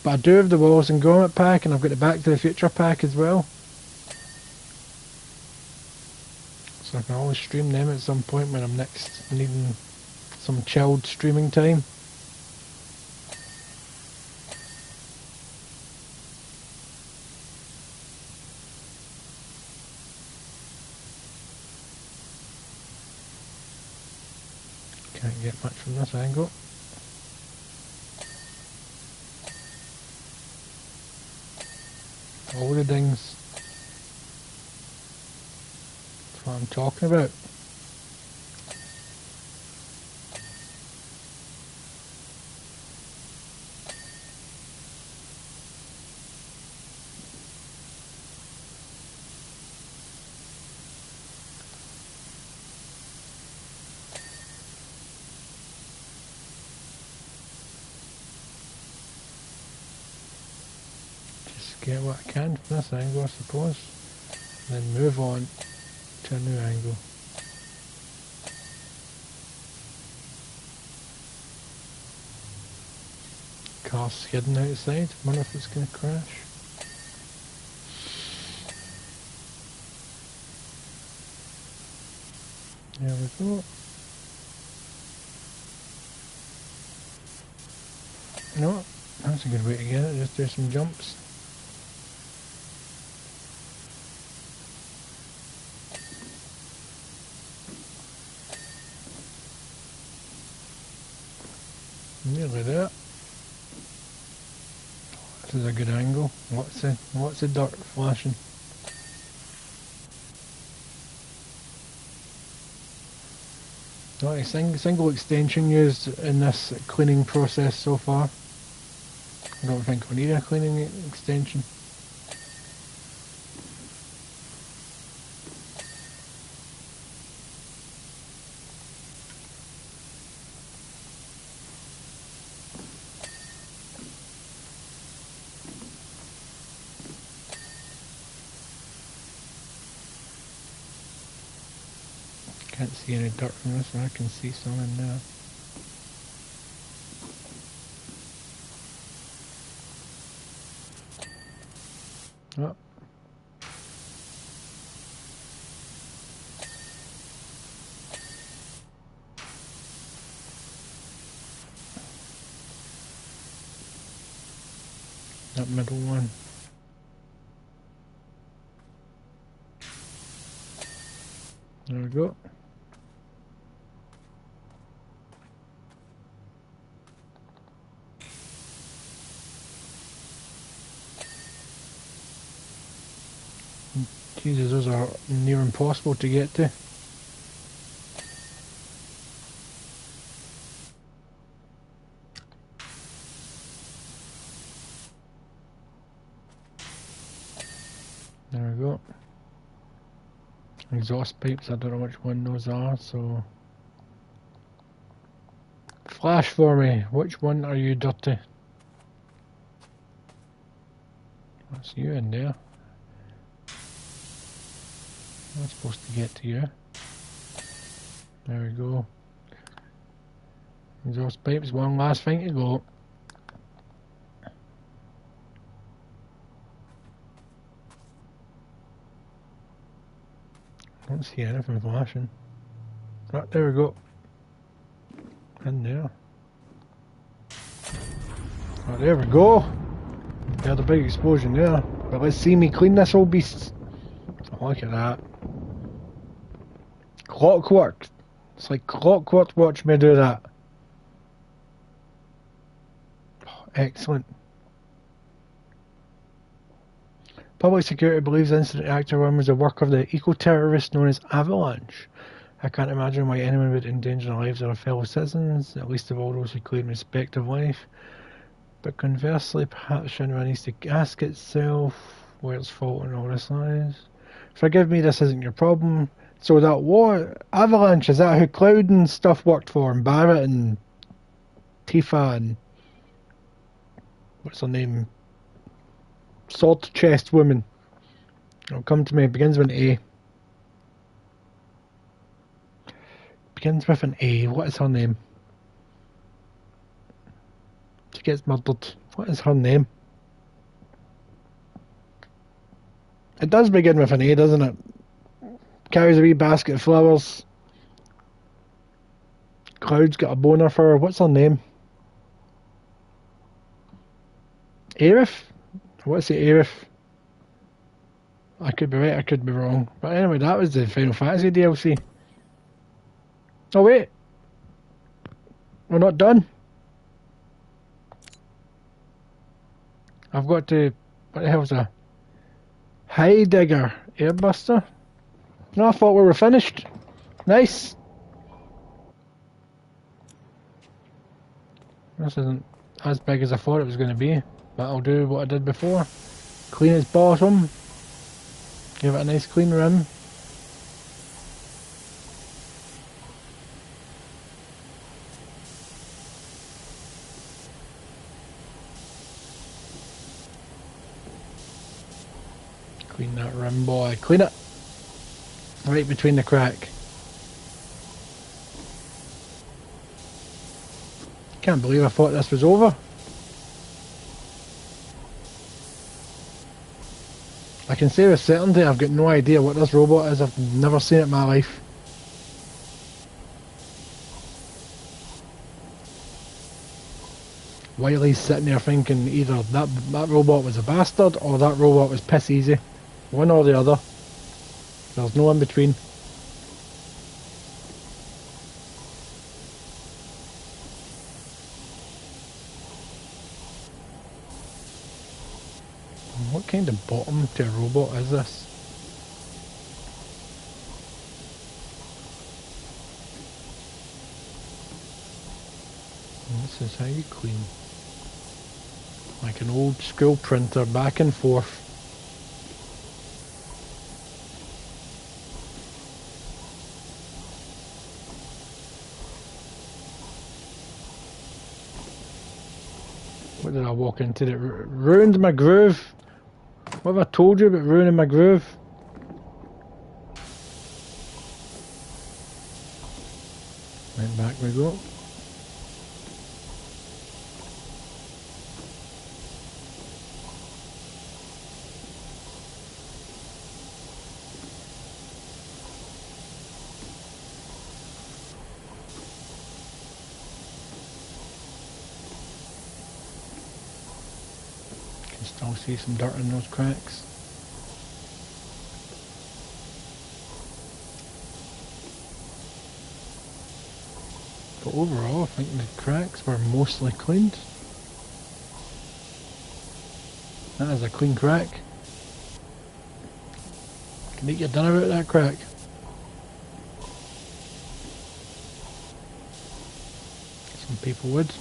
But I do have the Wallace and Gromit pack, and I've got the Back to the Future pack as well. So I can always stream them at some point when I'm next needing some chilled streaming time. Can't get much from this angle. All the dings. That's what I'm talking about. Get what I can from this angle, I suppose, and then move on to a new angle. Car's skidding outside, wonder if it's going to crash. There we go. You know what? That's a good way to get it, just do some jumps. Nearly there. This is a good angle. What's the dirt flashing? Not a single extension used in this cleaning process so far. I don't think we need a cleaning extension. Can't see any dirt from this one, I can see some in there. Oh. That middle one. There we go. Jesus, those are near impossible to get to. There we go. Exhaust pipes, I don't know which one those are, so... Flash for me, which one are you, dirty? That's you in there. I'm supposed to get to you. There we go. Exhaust pipes, one last thing to go. Don't see anything flashing. Oh, there we go. In there. Oh, there we go. We had a big explosion there. But let's see me clean this old beast. Oh, look at that. Clockwork. It's like clockwork, watch me do that. Oh, excellent. Public security believes the incident at Actor 1 was the work of the eco-terrorist known as Avalanche. I can't imagine why anyone would endanger the lives of their fellow citizens, at least of all those who claim respect of life. But conversely, perhaps Shinra needs to ask itself where its fault in all this lies. Forgive me, this isn't your problem. So that what? Avalanche, is that who Cloud and stuff worked for? And Barrett and Tifa and... what's her name? Sword Chest Woman. It'll come to me. It begins with an A. Begins with an A. What is her name? She gets murdered. What is her name? It does begin with an A, doesn't it? Carries a wee basket of flowers. Cloud's got a boner for her. What's her name? Aerith? What's the Aerith? I could be right, I could be wrong. But anyway, that was the Final Fantasy DLC. Oh wait! We're not done. I've got to... What the hell's a... High digger airbuster? No, I thought we were finished. Nice. This isn't as big as I thought it was going to be, but I'll do what I did before. Clean its bottom. Give it a nice clean rim. Clean that rim, boy. Clean it. Right between the crack. Can't believe I thought this was over. I can say with certainty I've got no idea what this robot is. I've never seen it in my life. While he's sitting there thinking either that robot was a bastard or that robot was piss easy. One or the other. There's no in between. What kind of bottom to a robot is this? This is how you clean. Like an old school printer, back and forth. What did I walk into that ruined my groove? What have I told you about ruining my groove? Right, back we go. Can still see some dirt in those cracks. But overall, I think the cracks were mostly cleaned. That is a clean crack. You can eat your dinner out of that crack. Some people would.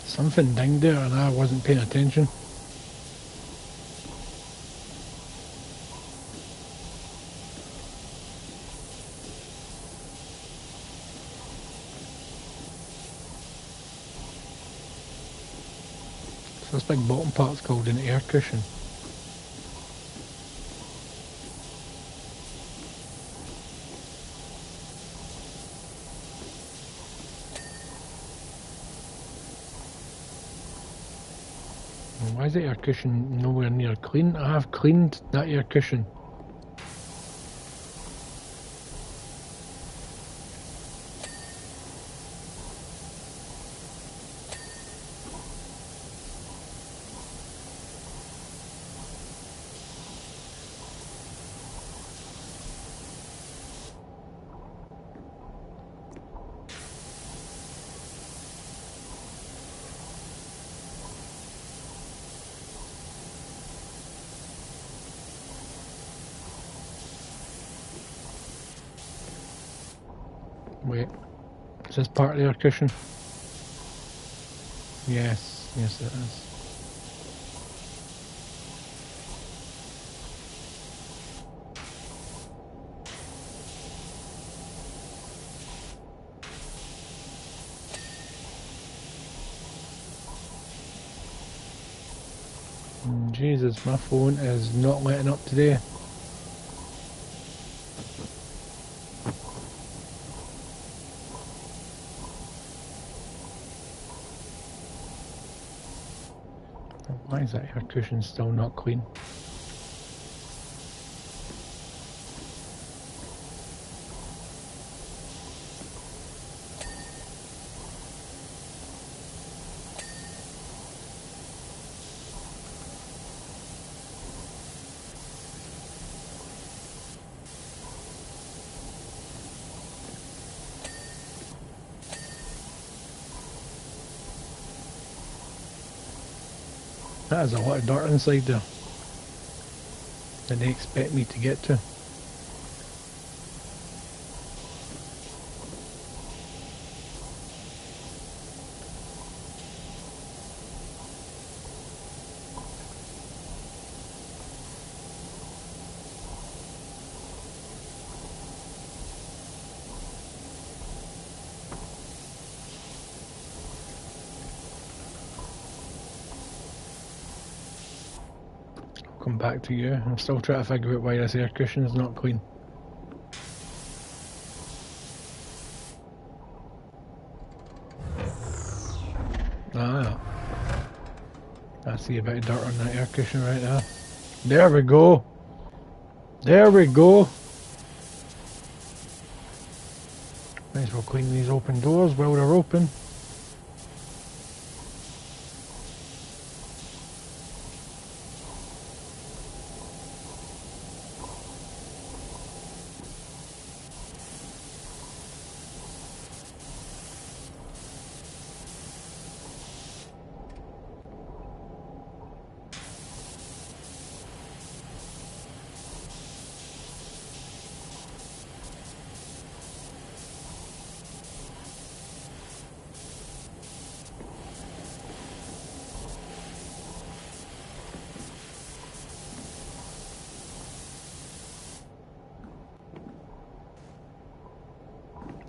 Something dinged there and I wasn't paying attention. So this big bottom part's called an air cushion. Why is the air cushion nowhere near clean? I have cleaned that air cushion. Wait, is this part of the air cushion? Yes, yes it is. Jesus, my phone is not letting up today. Why is that air cushion still not clean? That has a lot of dirt inside there. Did they expect me to get to? Come back to you. I'm still trying to figure out why this air cushion is not clean. Ah, I see a bit of dirt on that air cushion right there. There we go. There we go. Might as well clean these open doors while they're open.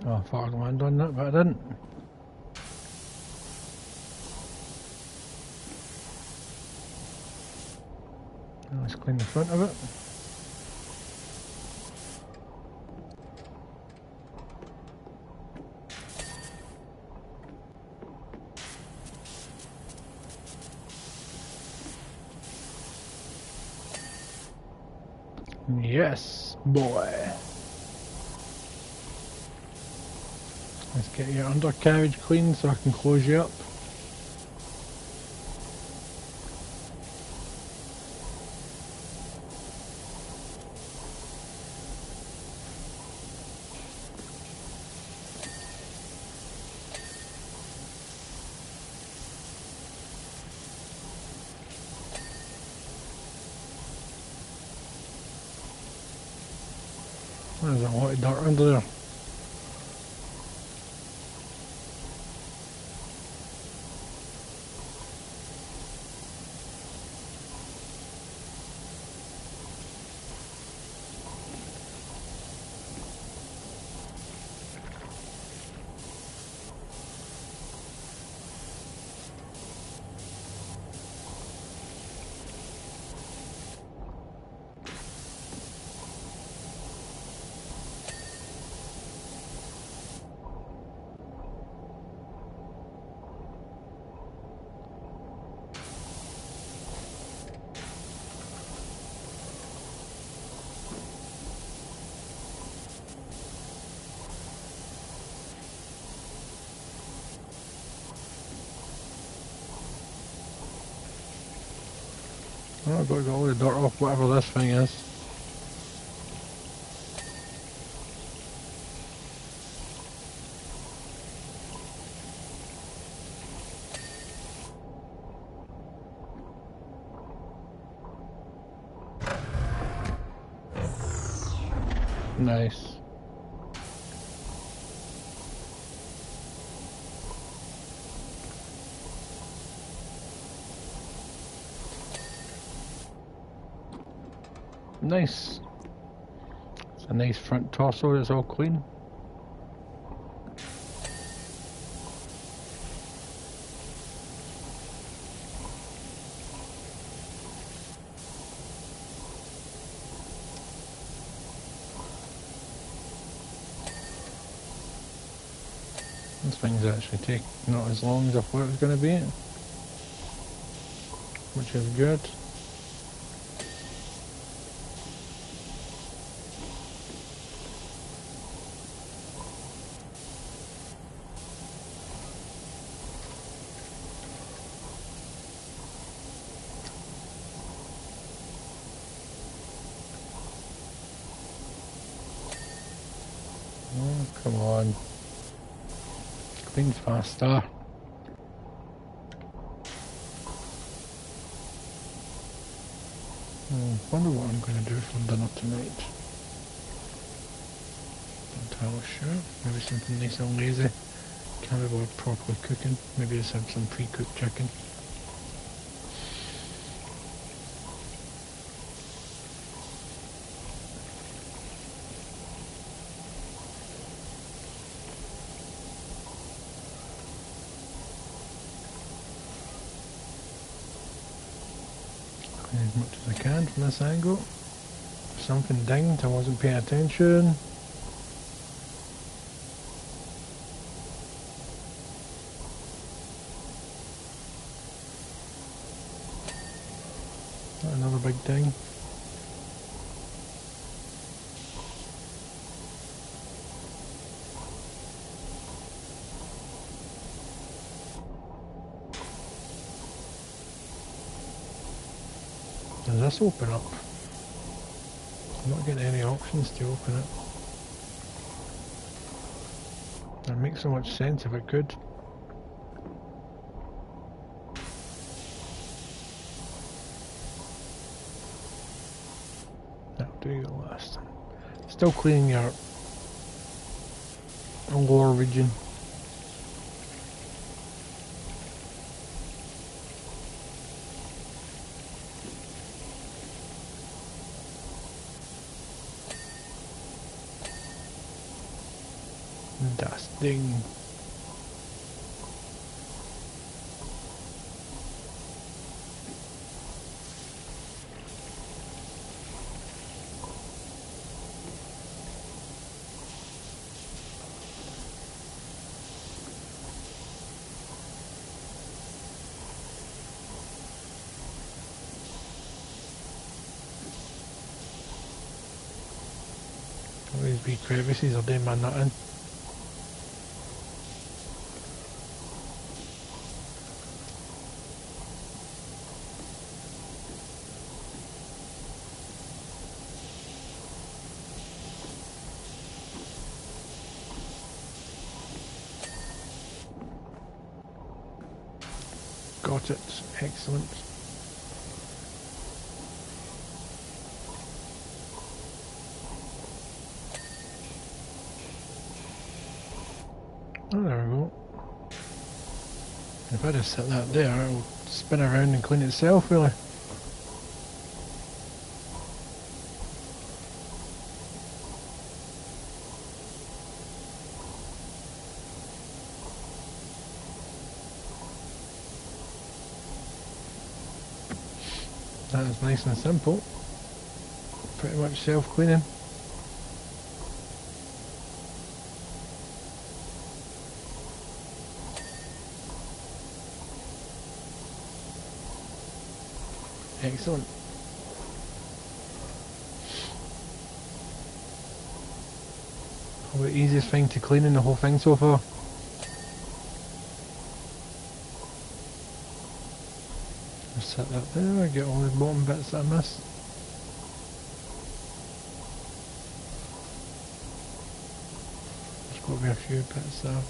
Oh, I thought I'd land on that, but I didn't. Let's clean the front of it. Yes, boy. Let's get your undercarriage clean so I can close you up. There's a lot of dirt under there. Oh, I've got to get all the dirt off whatever this thing is. Nice. Nice. It's a nice front torso that's all clean. This thing's actually taking not as long as I thought it was going to be, which is good. Oh, come on. Clean faster. Wonder what I'm going to do for dinner tonight. Not entirely sure. Maybe something nice and lazy. Can't be bothered properly cooking. Maybe just have some pre-cooked chicken. Clean as much as I can from this angle. If something dinged, I wasn't paying attention. Another big ding. Does this open up? I'm not getting any options to open it. That makes so much sense if it could. That'll do you last. Still cleaning your lower region. Dusting. All these wee crevices are doing my nutting. Got it. Excellent. Oh, there we go. If I just set that there, it'll spin around and clean itself, really. That is nice and simple. Pretty much self-cleaning. Excellent. Probably the easiest thing to clean in the whole thing so far. Just set that there, get all the bottom bits that I missed. There's got to be a few bits there.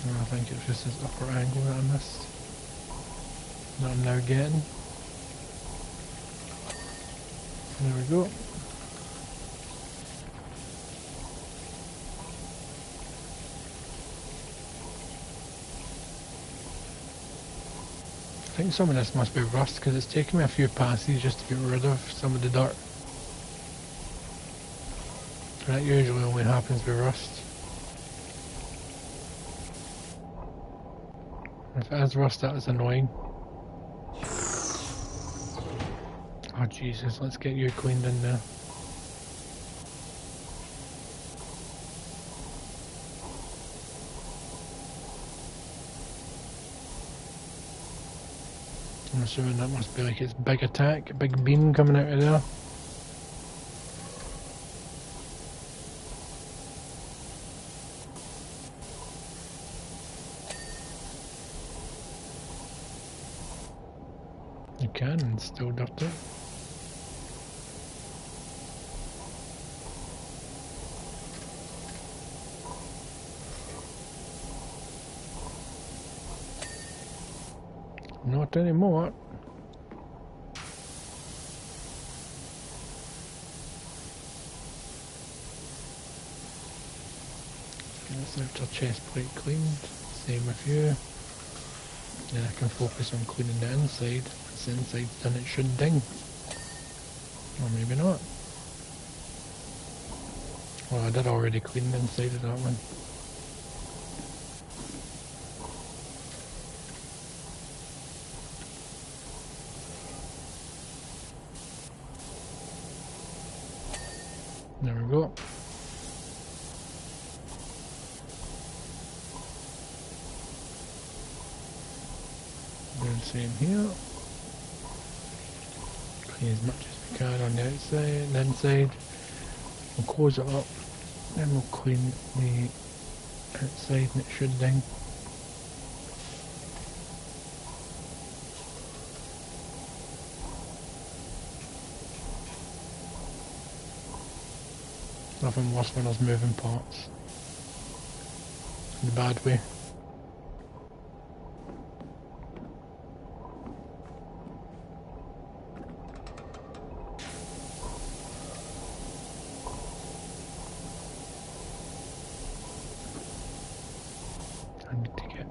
I think it's just this upper angle that I missed. That I'm now getting. There we go. I think some of this must be rust because it's taken me a few passes just to get rid of some of the dirt. That usually only happens with rust. If it is rust, that is annoying. Oh Jesus, let's get you cleaned in there. I'm assuming that must be like its big attack, a big beam coming out of there. You can, and it's still dirty. Not anymore. Get this outer chest plate cleaned. Same with you. Then I can focus on cleaning the inside. Once the inside's done, it should ding. Or maybe not. Well, I did already clean the inside of that one. There we go. Do the same here. Clean as much as we can on the outside, the inside. We'll close it up, then we'll clean the outside and it should ding. Nothing worse when there's moving parts. In a bad way. I need to get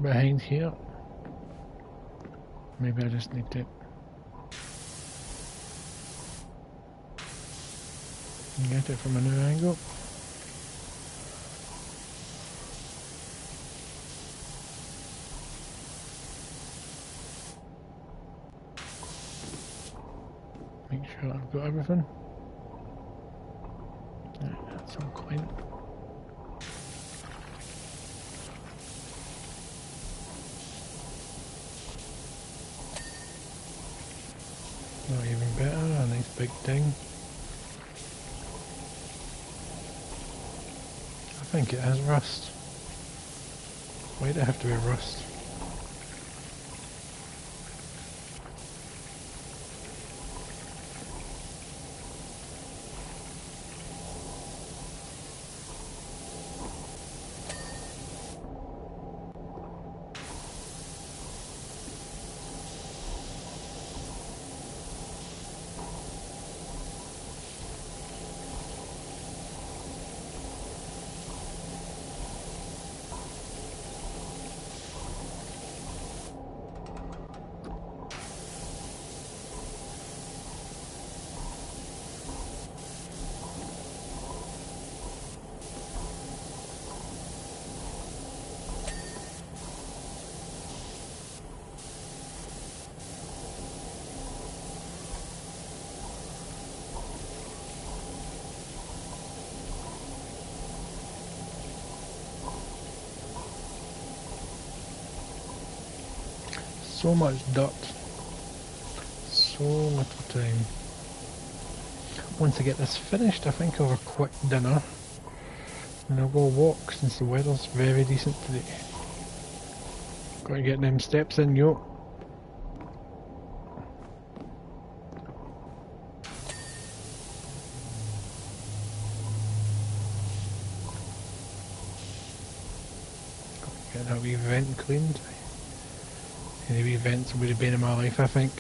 behind here. Maybe I just need to get it from a new angle. Make sure I've got everything. Yeah, that's all clean. Not even better, a nice big ding. I think it has rust. Why'd it have to be rust? So much dirt, so little time. Once I get this finished, I think I'll have a quick dinner and I'll go walk since the weather's very decent today. Gotta get them steps in, yo. Gotta get that wee vent cleaned. Any wee vents will be the bane of my life, I think.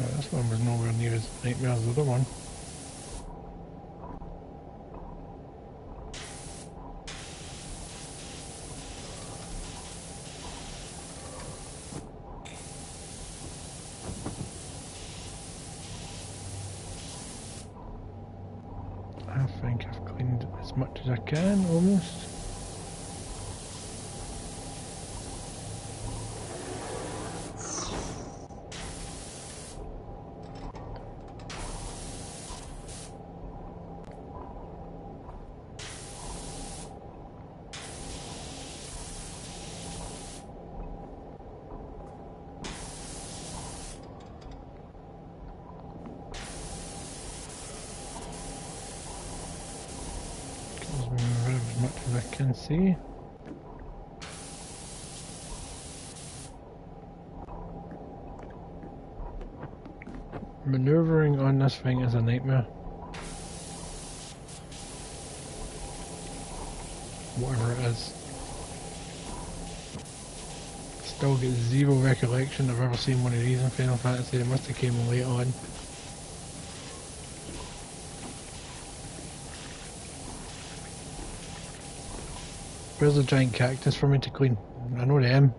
Oh, this one was nowhere near as nightmare as the other one. I think I've cleaned as much as I can, almost. As much as I can see. Maneuvering on this thing is a nightmare. Whatever it is. Still get zero recollection of ever seeing one of these in Final Fantasy. They must have came late on. Where's the giant cactus for me to clean? I know them.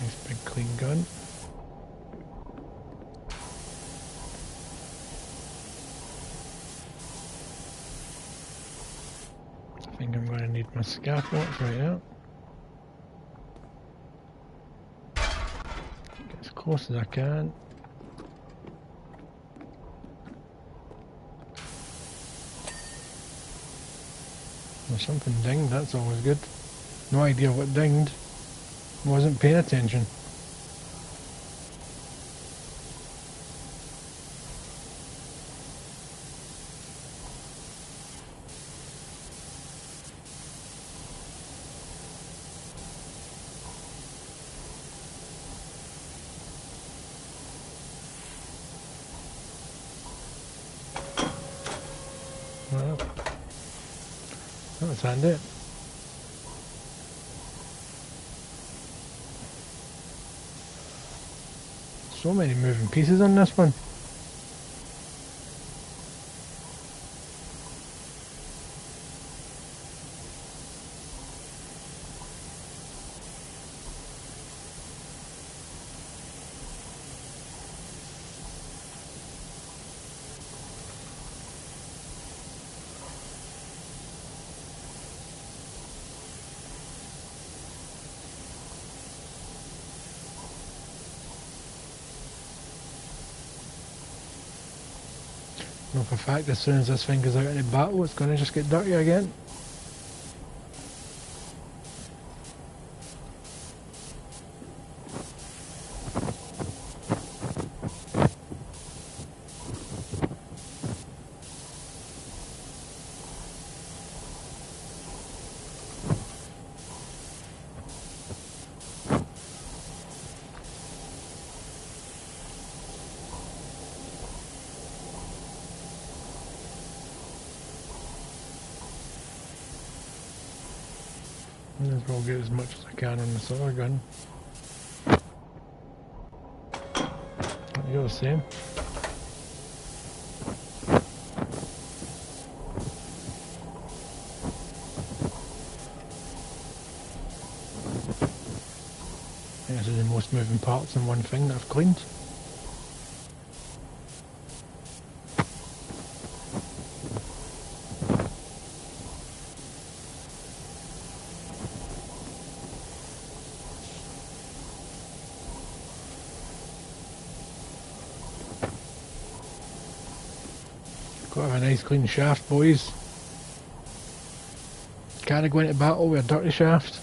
Nice big clean gun. I think I'm going to need my scaffold right now. Get as close as I can. There's something dinged, that's always good. No idea what dinged. Wasn't paying attention. Well, that's handy. So many moving pieces on this one. I know for a fact as soon as this thing goes out into battle it's going to just get dirty again. Might as well get as much as I can on the solar gun. You're the same. This is the most moving parts in one thing that I've cleaned. Got to have a nice clean shaft, boys. Can't go into battle with a dirty shaft.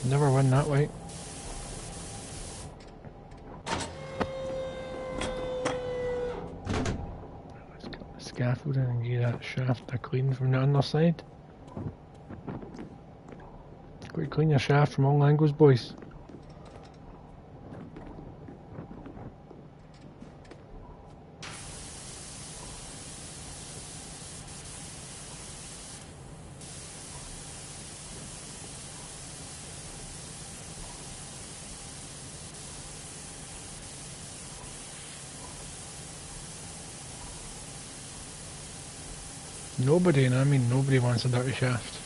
Never win that way. Let's get the scaffolding and get that shaft a clean from the underside. Got to clean your shaft from all angles, boys. Nobody, and I mean nobody, wants a dirty shaft.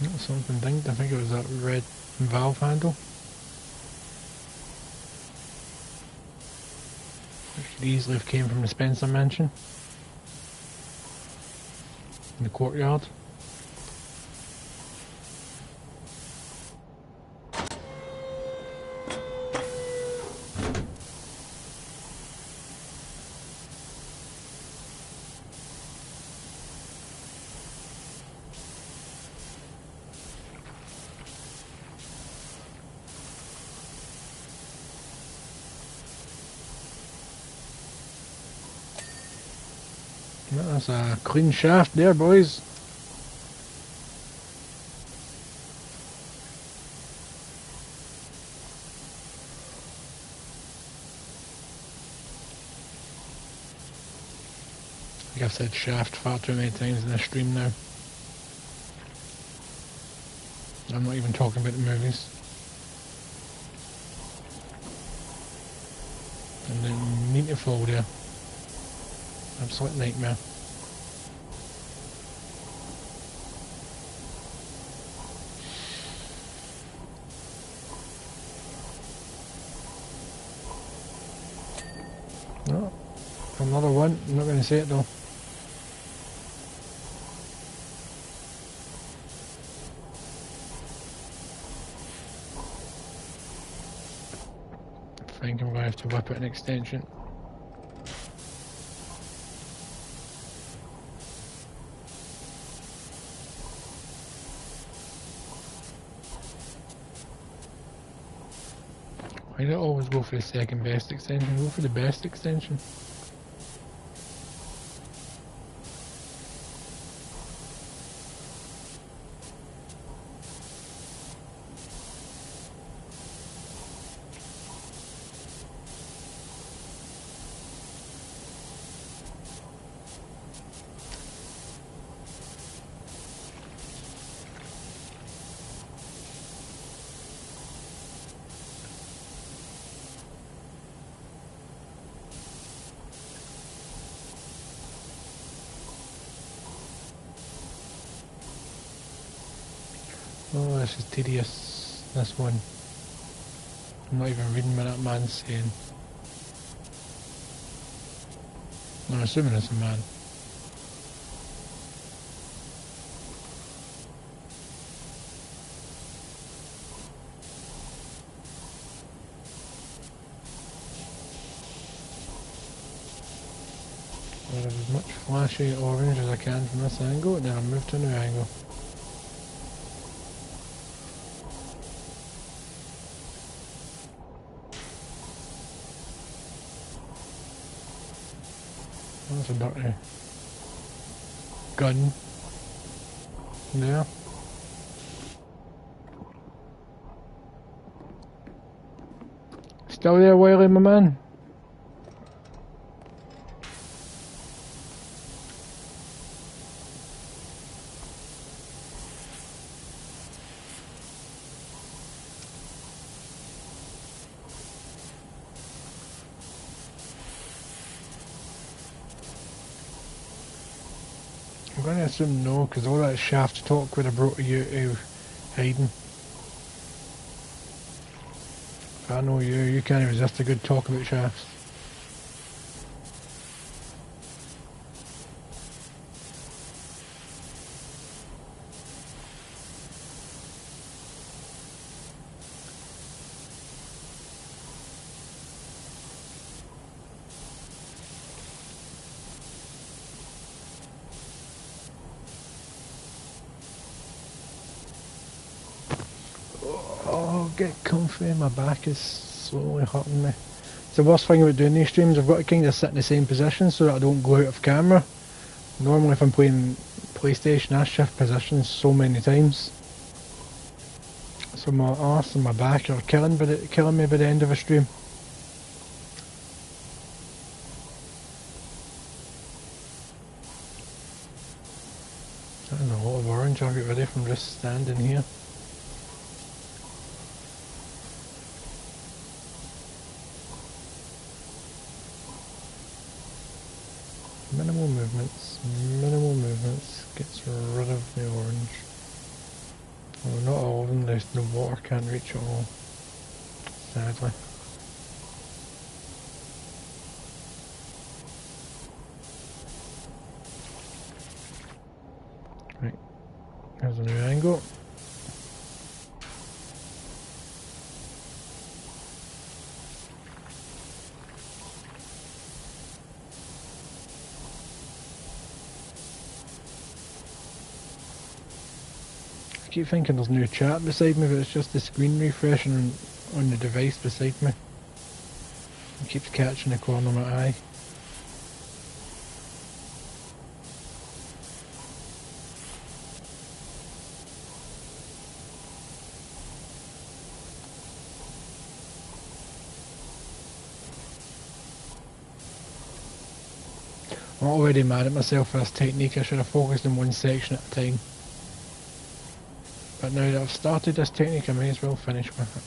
That was something dinged. I think it was that red valve handle. Which could easily have came from the Spencer mansion. In the courtyard. That's a clean shaft there, boys. I think I've said shaft far too many times in this stream now. I'm not even talking about the movies. And then need to fall there. Absolute nightmare. No, another one. I'm not going to say it though. I think I'm going to have to whip it an extension. Why do I always go for the second best extension? Go for the best extension. Oh, this is tedious, this one. I'm not even reading what that man's saying. I'm assuming it's a man. I'll have as much flashy orange as I can from this angle, and then I'll move to a new angle. That's a dirty gun there. Still there, Wiley, my man? I'm going to assume no, because all that shaft talk would have brought you to hiding. If I know you, you can't resist a good talk about shafts. Oh, get comfy, my back is slowly hurting me. It's the worst thing about doing these streams, I've got to kind of sit in the same position so that I don't go out of camera. Normally if I'm playing PlayStation I shift positions so many times. So my arse and my back are killing me by the end of a stream. That is a lot of orange I'll get ready from just standing here. Minimal movements gets rid of the orange. Well, not all of them, the water can't reach it all, sadly. Right, there's a new angle. I keep thinking there's no chat beside me, but it's just the screen refreshing on the device beside me. It keeps catching the corner of my eye. I'm already mad at myself for this technique. I should have focused in one section at a time. But now that I've started this technique, I may as well finish with it.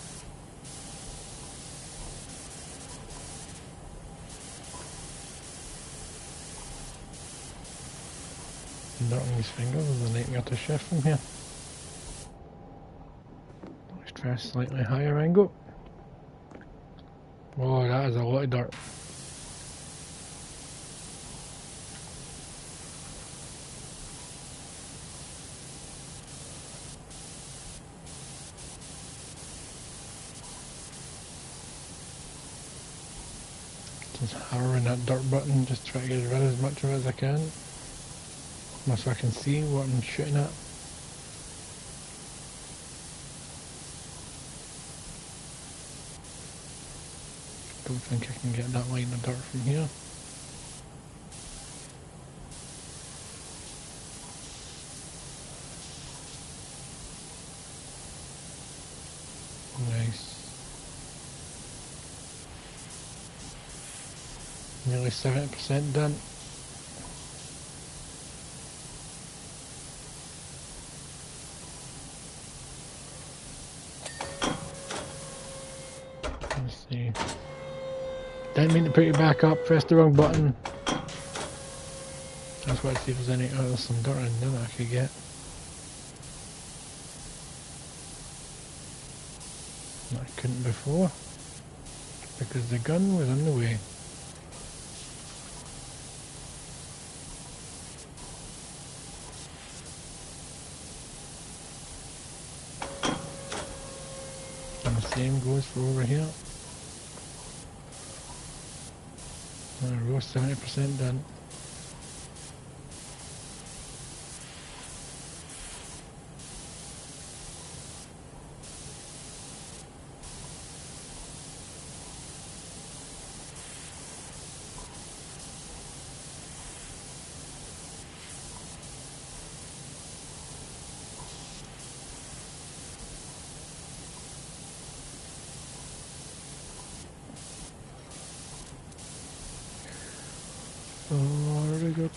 Dirt on these fingers is a nightmare to shift from here. Let's try a slightly higher angle. Oh, that is a lot of dirt. Just hammering that dirt button, just try to get rid of as much of it as I can. So I can see what I'm shooting at. Don't think I can get that line of dirt from here. Nice. Nearly 70% done. Let's see. Didn't mean to put you back up, pressed the wrong button. I just want to see if there's any, oh, there's some dirt in there that I could get. That I couldn't before, because the gun was in the way. And the same goes for over here. Row 70% done.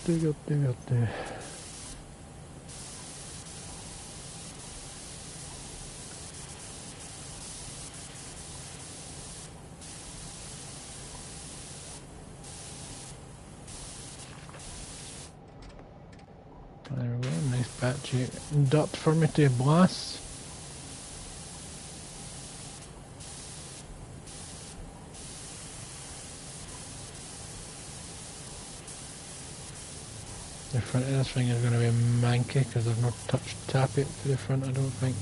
Got the. There we go, nice batch of dirt for me to blast. The front of this thing is going to be manky because I've not touched tap it to the front, I don't think.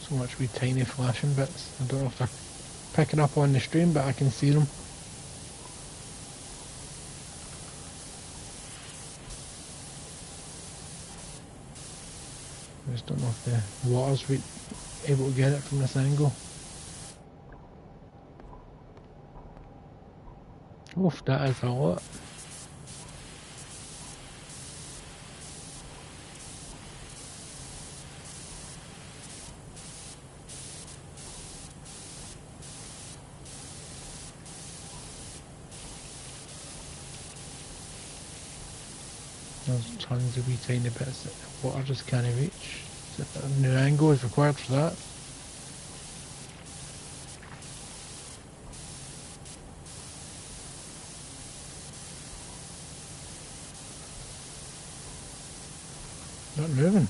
So much wee tiny flashing bits. I don't know if they're picking up on the stream, but I can see them. I just don't know if the water's able to get it from this angle. Oof, that is a lot. There's tons of wee tiny bits that the water just can't reach. So a new angle is required for that. Not moving.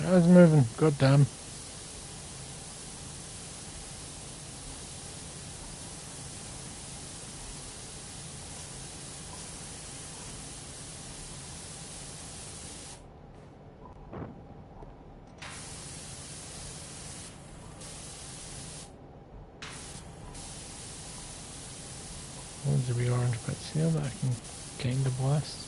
That is moving, god damn. Loads of wee orange bits here that I can kind of blast.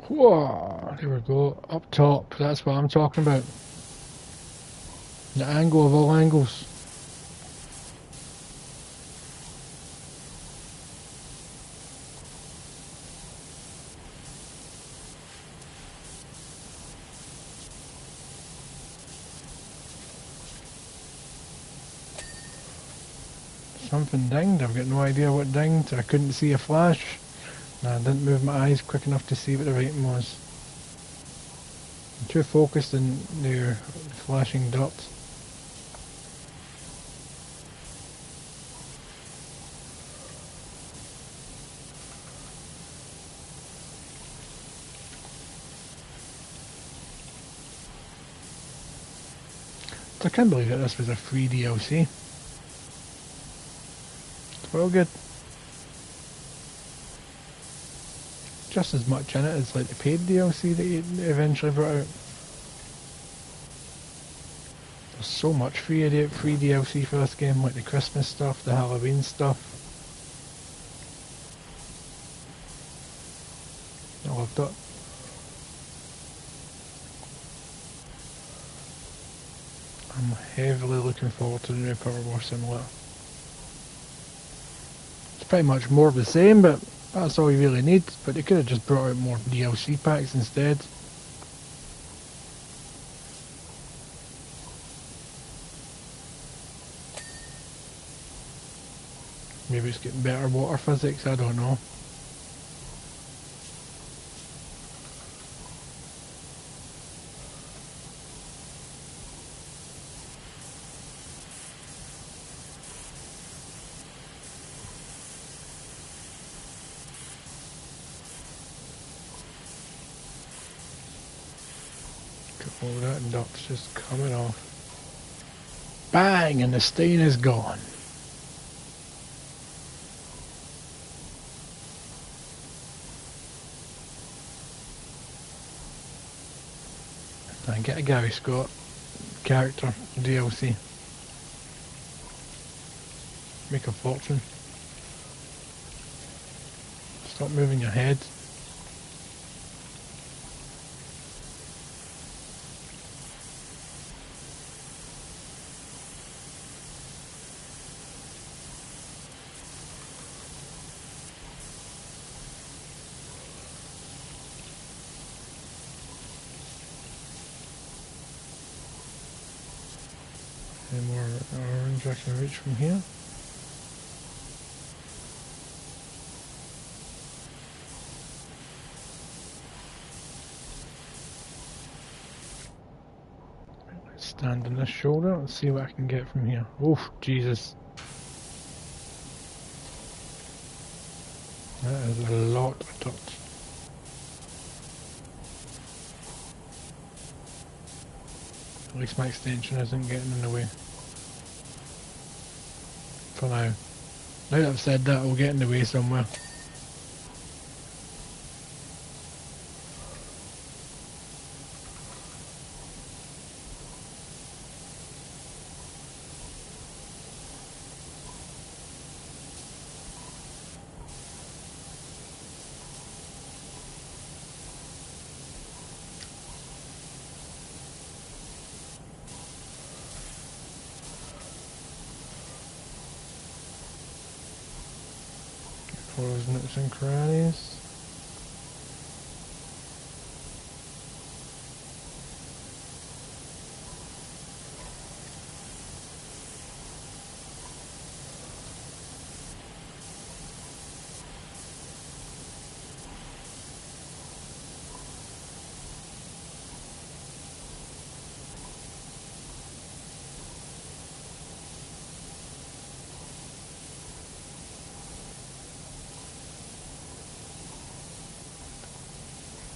Whoa, there we go, up top, that's what I'm talking about. The angle of all angles. Something dinged, I've got no idea what dinged. I couldn't see a flash. And I didn't move my eyes quick enough to see what the writing was. I'm too focused on their flashing dots. I can't believe that this was a free DLC. It's well good. Just as much in it as like the paid DLC that you eventually brought out. There's so much free DLC for this game, like the Christmas stuff, the Halloween stuff. I loved it. I'm heavily looking forward to the new Powerwash simulator. It's pretty much more of the same, but that's all you really need. But they could have just brought out more DLC packs instead. Maybe it's getting better water physics, I don't know. Oh, that duck's just coming off. Bang! And the stain is gone. I get a Gary Scott character DLC. Make a fortune. Stop moving your head. Any more orange I can reach from here? Let's stand on this shoulder. Let's see what I can get from here. Oof, Jesus. That is a lot of dots. At least my extension isn't getting in the way. For now. Now that I've said that, it'll get in the way somewhere. For those nooks and crannies.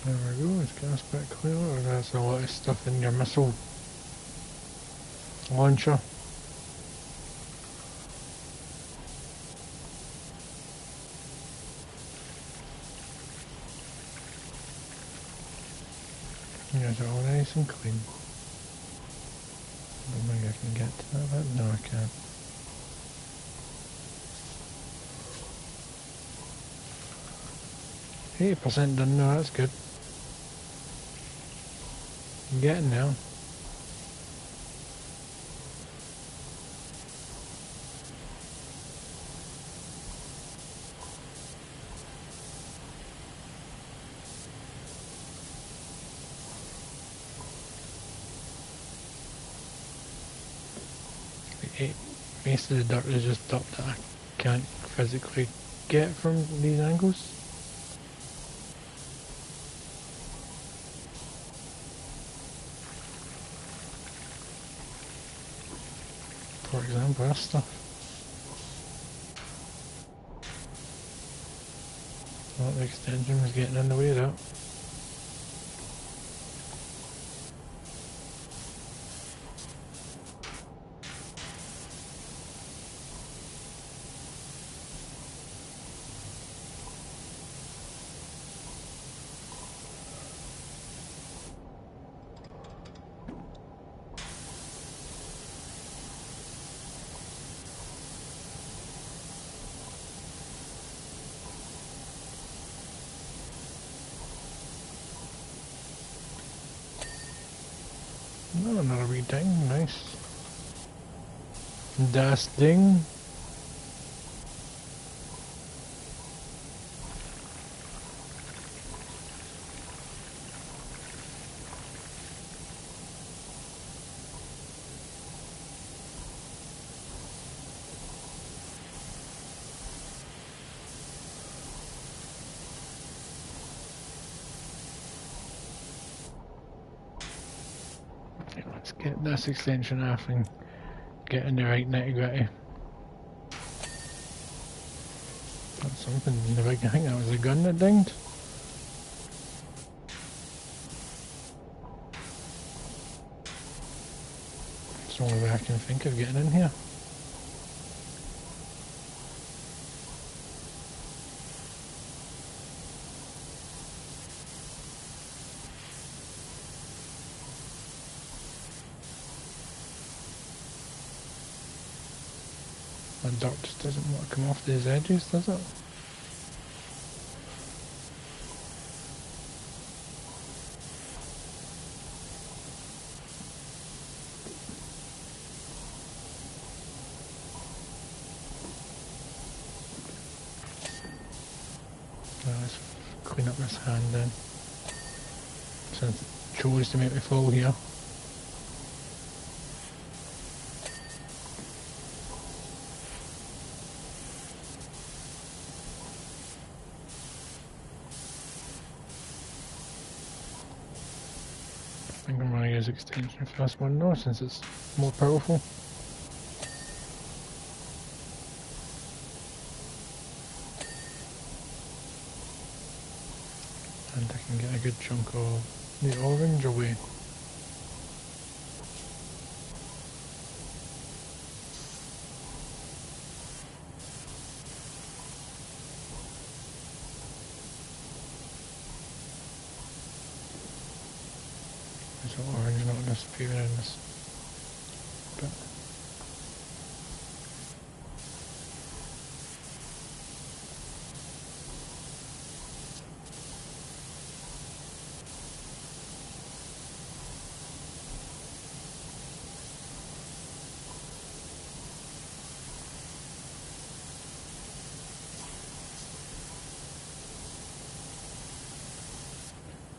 There we go, it's gas back clear, or that's a lot of stuff in your missile launcher. Here's it all nice and clean. I don't think I can get to that bit. No, I can't. %, done now, that's good. I'm getting there. most of the dirt is just dirt that I can't physically get from these angles. For example, this stuff. Oh, the extension was getting in the way of that. Oh, another wee ding, nice. Das Ding. Let's get this extension off and get in the right nitty gritty. That's something in the big, I think that was a gun that dinged. It's the only way I can think of getting in here. The dirt just doesn't want to come off these edges, does it? Let's clean up this hand then, since it chose to make me fall here. I think I'm going to use extension for this one though, since it's more powerful. And I can get a good chunk of the orange away. There's an orange not disappearing in this bit.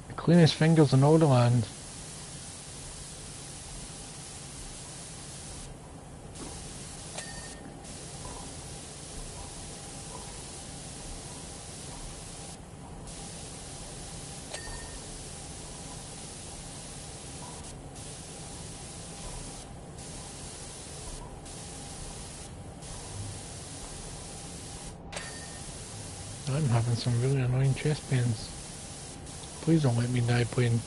The cleanest fingers in all the land. I'm having some really annoying chest pains. Please don't let me die playing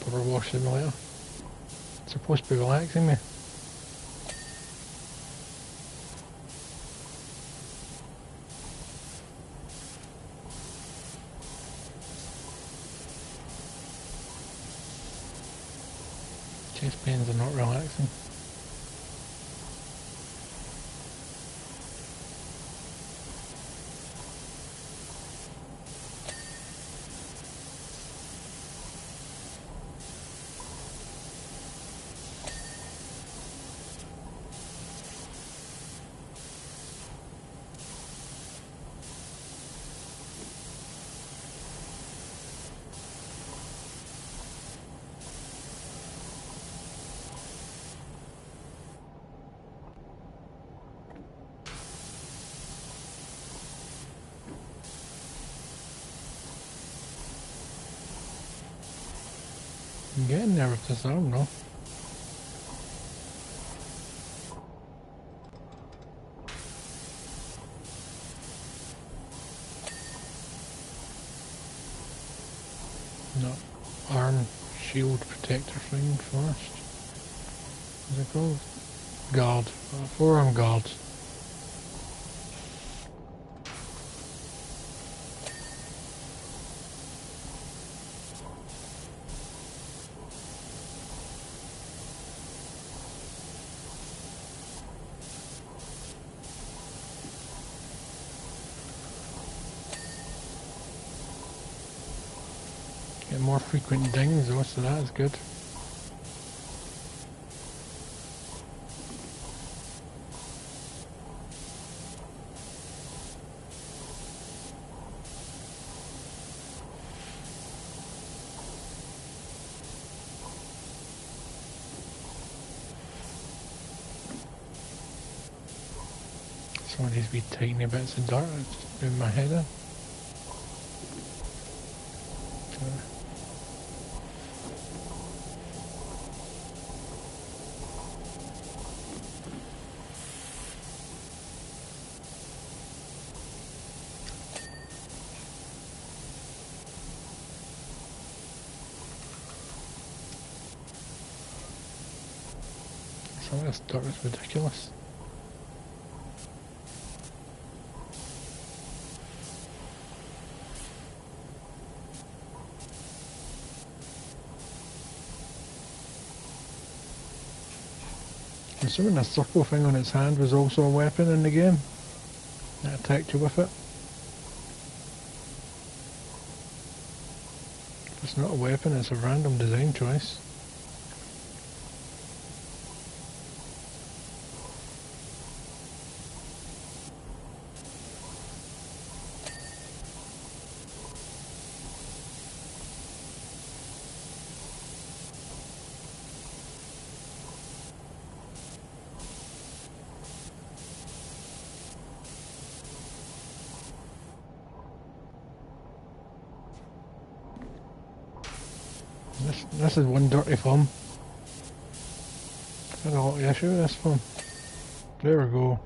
Powerwash Simulator. It's supposed to be relaxing me. Chest pains are not relaxing. I'm getting there with this arm though. No, arm shield protector thing first. What's it called? Guard. Forearm guard. Get more frequent dings though, so that is good. Some of these wee tiny bits of dirt just doing my head in. Some of this dirt is ridiculous. I'm assuming the circle thing on its hand was also a weapon in the game that attacked you with it. If it's not a weapon, it's a random design choice. This is one dirty thumb. I don't know what the issue with this thumb. There we go.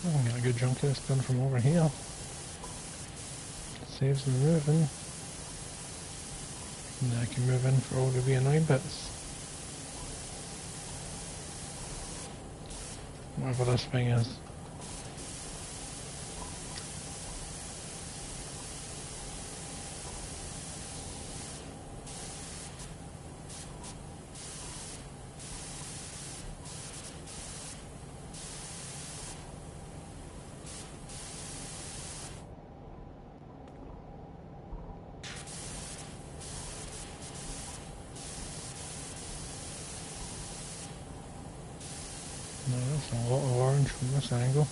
I can get a good chunk of this done from over here. Saves me moving. And then I can move in for all the wee annoying bits. Whatever this thing is. No, that's a lot of orange from this angle.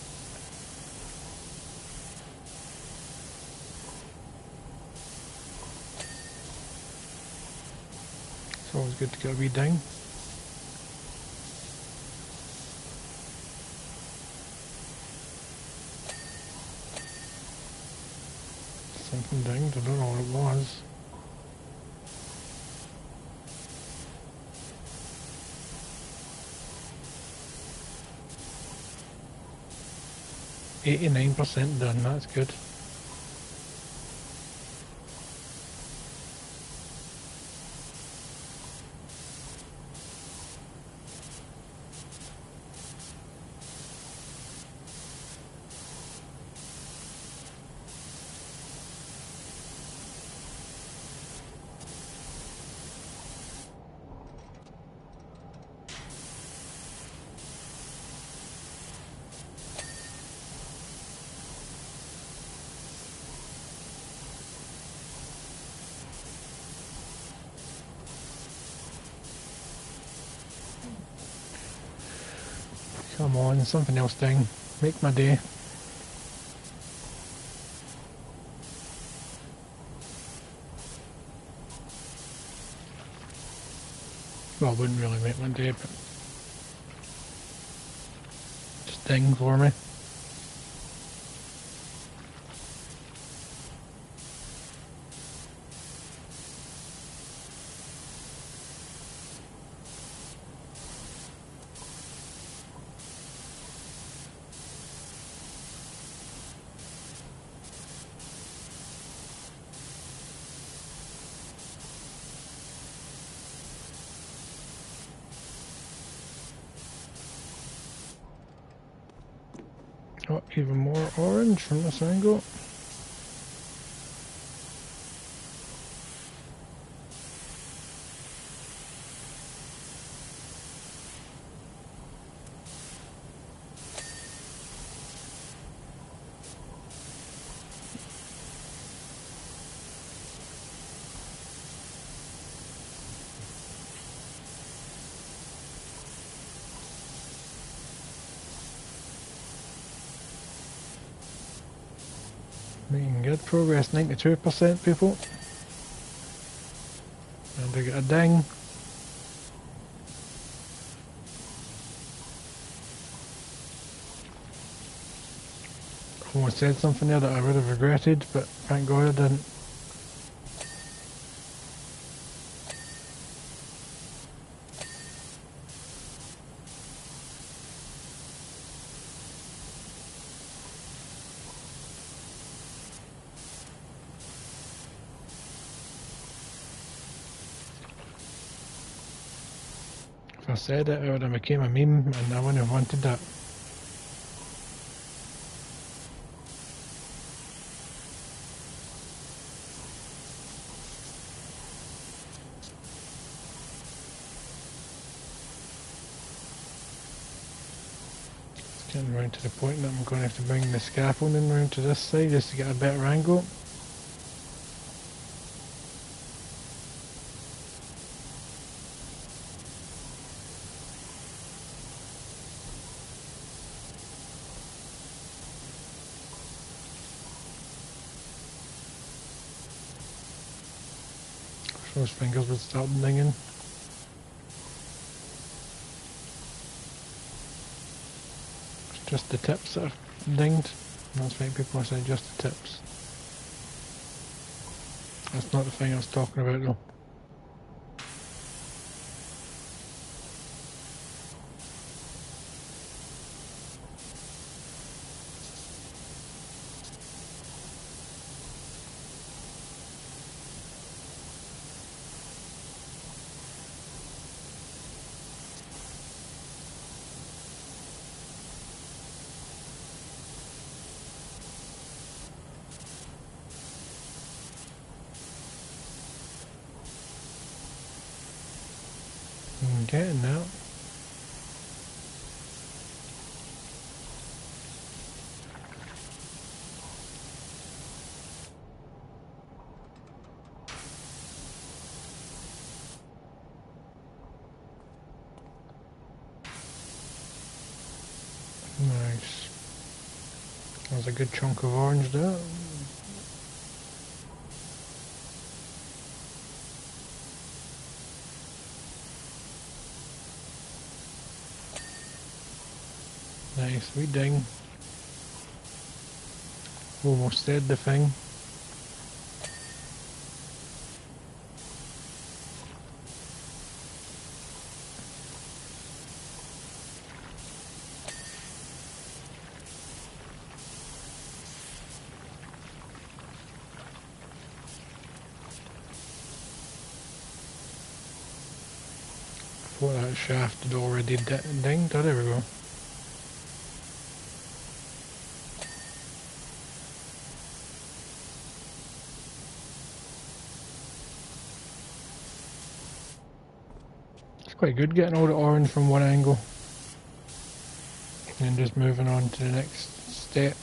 It's always good to get a wee ding. Something dinged, I don't know what it was. %89 done, that's good. Come on, something else ding. Make my day. Well, it wouldn't really make my day, but just ding for me. Oh, even more orange from this angle. Making good progress, 92% people. And I get a ding. Almost said something there that I would have regretted, but thank God I didn't. If I said it, it would have became a meme, and I wouldn't have wanted that. It's getting round to the point that I'm going to have to bring the scaffolding round to this side just to get a better angle. Those fingers would start dinging. It's just the tips that are dinged. That's right, people, I said just the tips. That's not the thing I was talking about though. I'm getting now. Nice. There's a good chunk of orange there. Nice, we ding. Almost said the thing. Thought that shaft had already dinged. Oh, there we go. It's quite good getting all the orange from one angle. And then just moving on to the next step.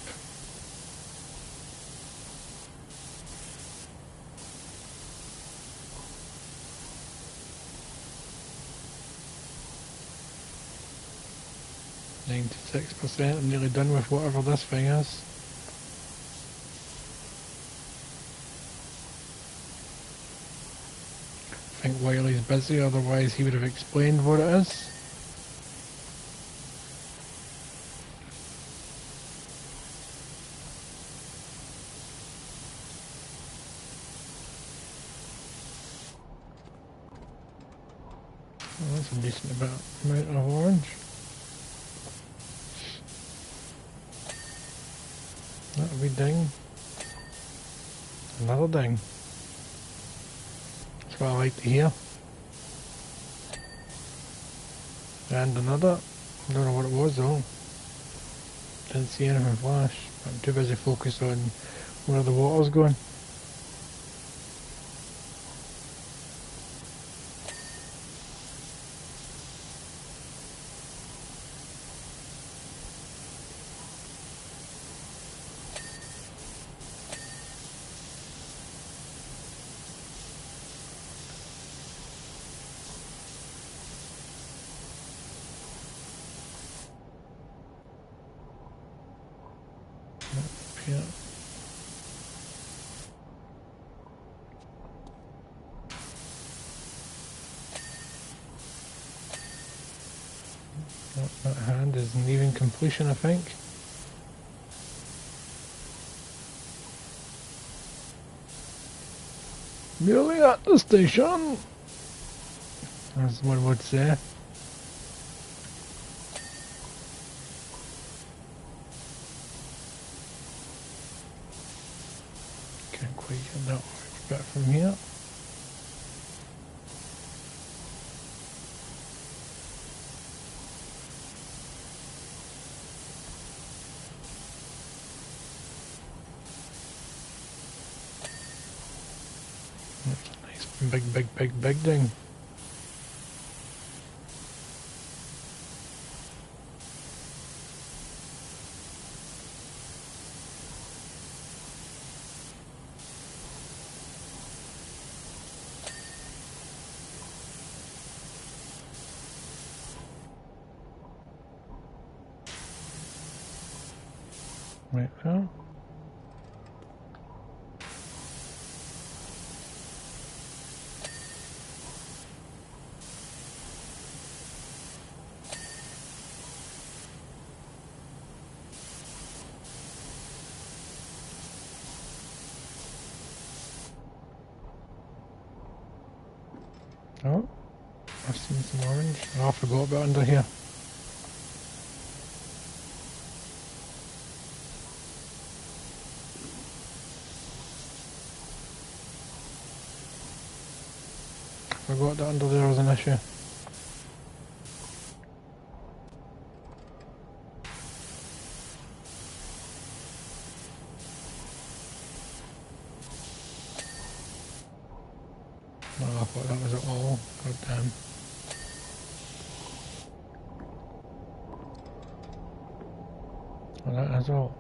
96%. I'm nearly done with whatever this thing is. I think Wiley's busy, otherwise he would have explained what it is. Oh, that's a decent amount of orange. That'll be ding. Another ding. That's what I like to hear. And another. I don't know what it was though. Didn't see anything flash. I'm too busy focused on where the water's going. Yeah. That hand is nearing completion, I think. Nearly at the station, as one would say. Can't quite get that much bit from here. That's a nice big ding. Right there. Oh, I've seen some orange. Oh, I forgot about under here. Forgot that under there was an issue. Oh, I thought that was it all. God damn. Well, that is all.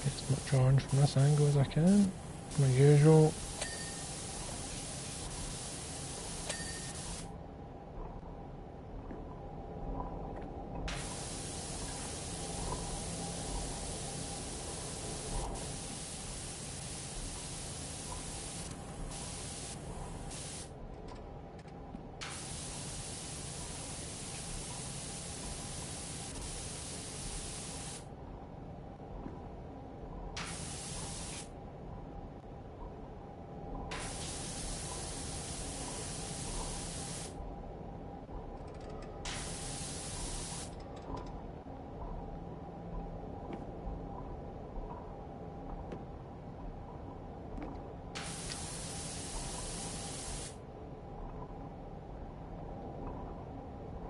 Get as much orange from this angle as I can. My usual.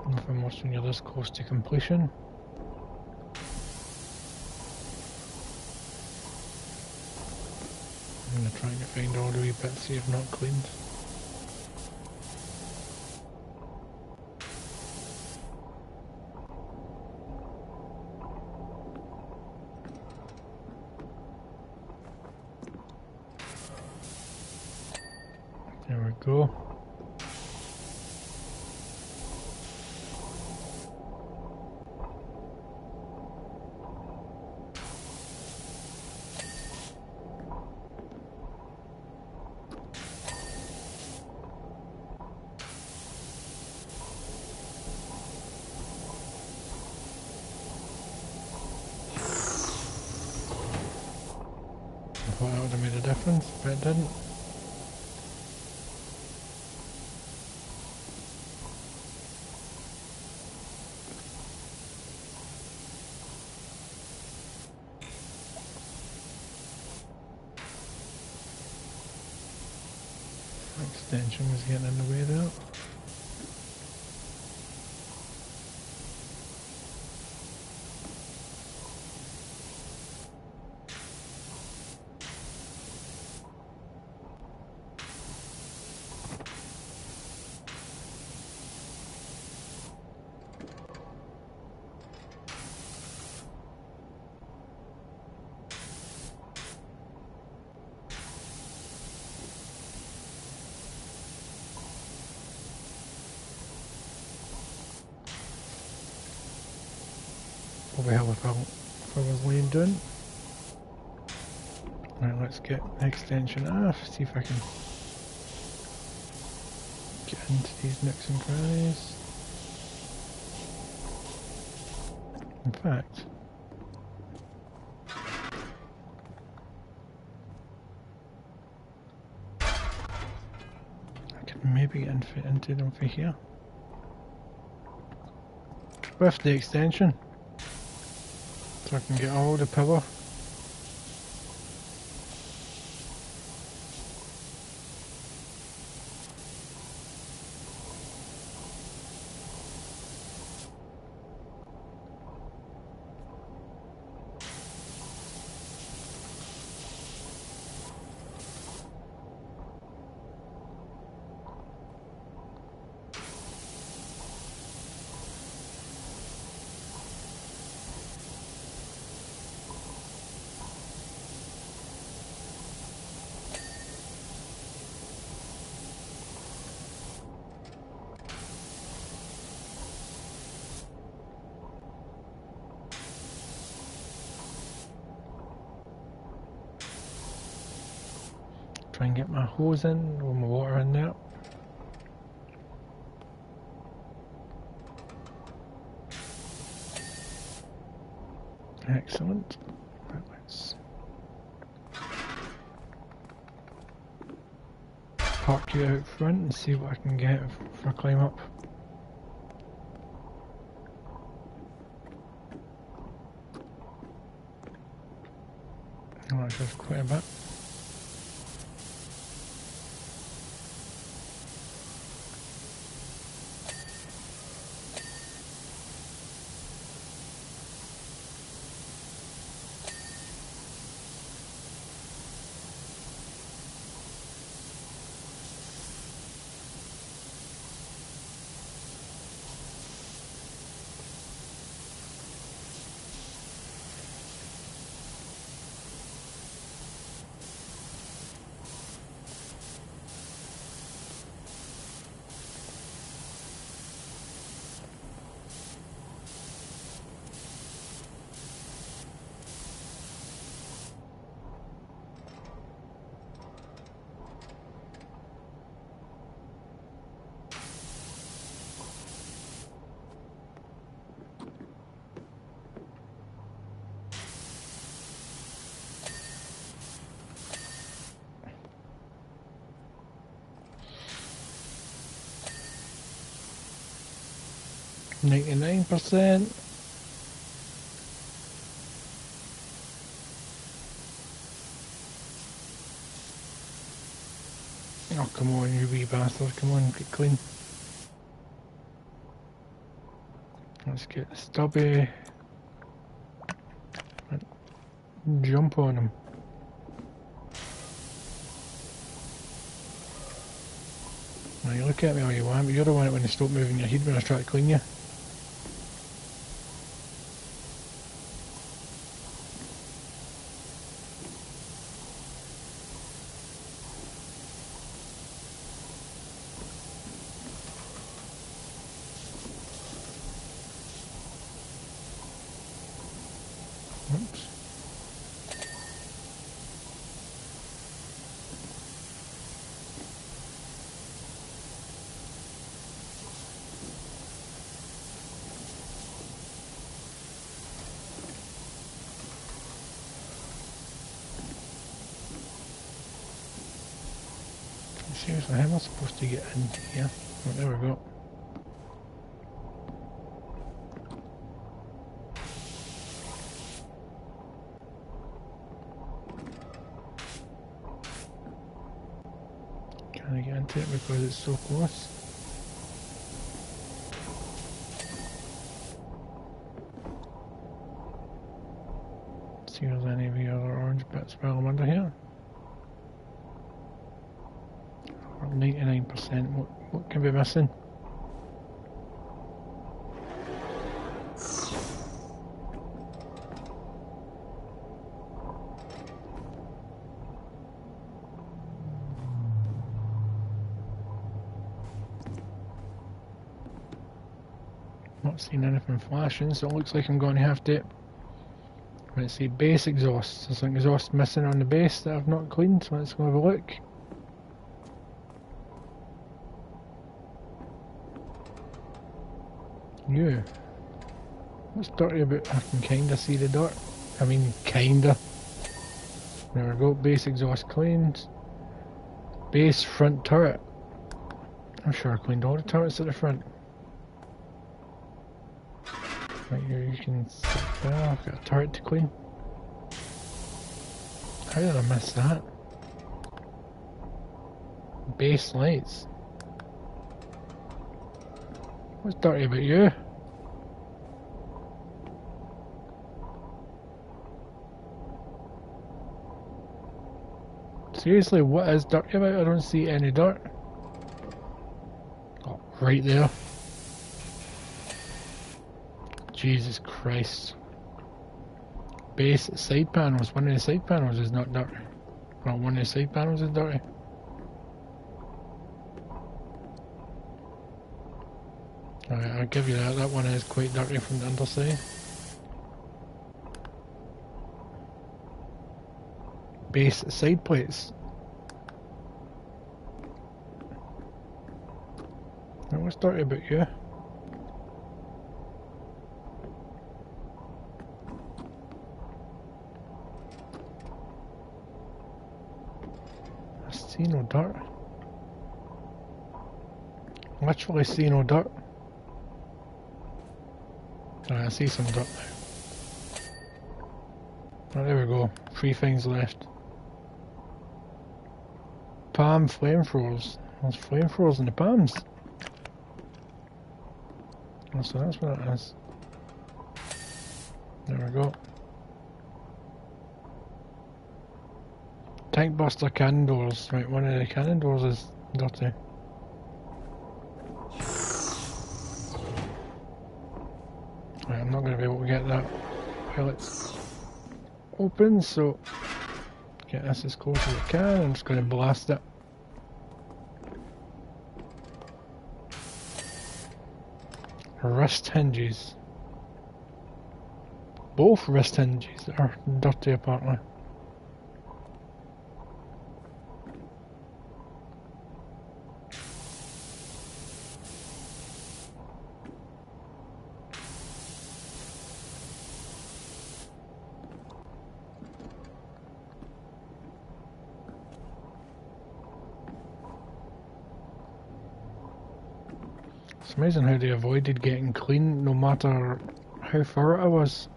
Nothing worse when you're this close to completion. I'm going to try to find all the wee bits you've not cleaned. There we go. I thought that would have made a difference, but it didn't. Extension was getting in the way there. Probably help if I was laying down. Right, let's get the extension off, see if I can get into these nooks and crannies. In fact, I could maybe get into them for here. With the extension. So I can get all the power. Try and get my hose in with my water in there. Excellent. Right, let's park you out front and see what I can get for a climb up. Oh, that's just quite a bit. %. Oh, come on, you wee bastard. Come on, get clean. Let's get Stubby. And jump on him. Now, you look at me all you want, but you're the one that when you stop moving your head when I try to clean you. Seriously, how am I supposed to get in here? Oh, there we go. Can I get into it because it's so close? See if there's any of the other orange bits while I'm under here. 99%, what can be missing? Not seeing anything flashing, so it looks like I'm going to have to... Let's see, base exhaust. There's an exhaust missing on the base that I've not cleaned, so let's go have a look. Yeah. What's dirty about... I can kinda see the dirt. I mean, kinda. There we go, base exhaust cleaned. Base front turret. I'm sure I cleaned all the turrets at the front. Right here you can see there, I've got a turret to clean. How did I miss that? Base lights. What's dirty about you? Seriously, what is dirty about it? I don't see any dirt. Oh, right there. Jesus Christ. Base side panels. One of the side panels is not dirty. Well, one of the side panels is dirty. Alright, I'll give you that. That one is quite dirty from the underside. Base side plates. Now, what's dirty about you? I see no dirt. Literally see no dirt. Alright, I see some dirt now. Oh, there we go. 3 things left. Palm flamethrowers. There's flamethrowers in the palms. Oh, so that's what it is. There we go. Tank buster cannon doors. Right, one of the cannon doors is dirty. Right, I'm not going to be able to get that while it's open, so get this as close as I can. I'm just going to blast it. Wrist hinges. Both wrist hinges are dirty apparently. It's amazing how they avoided getting clean no matter how far I was.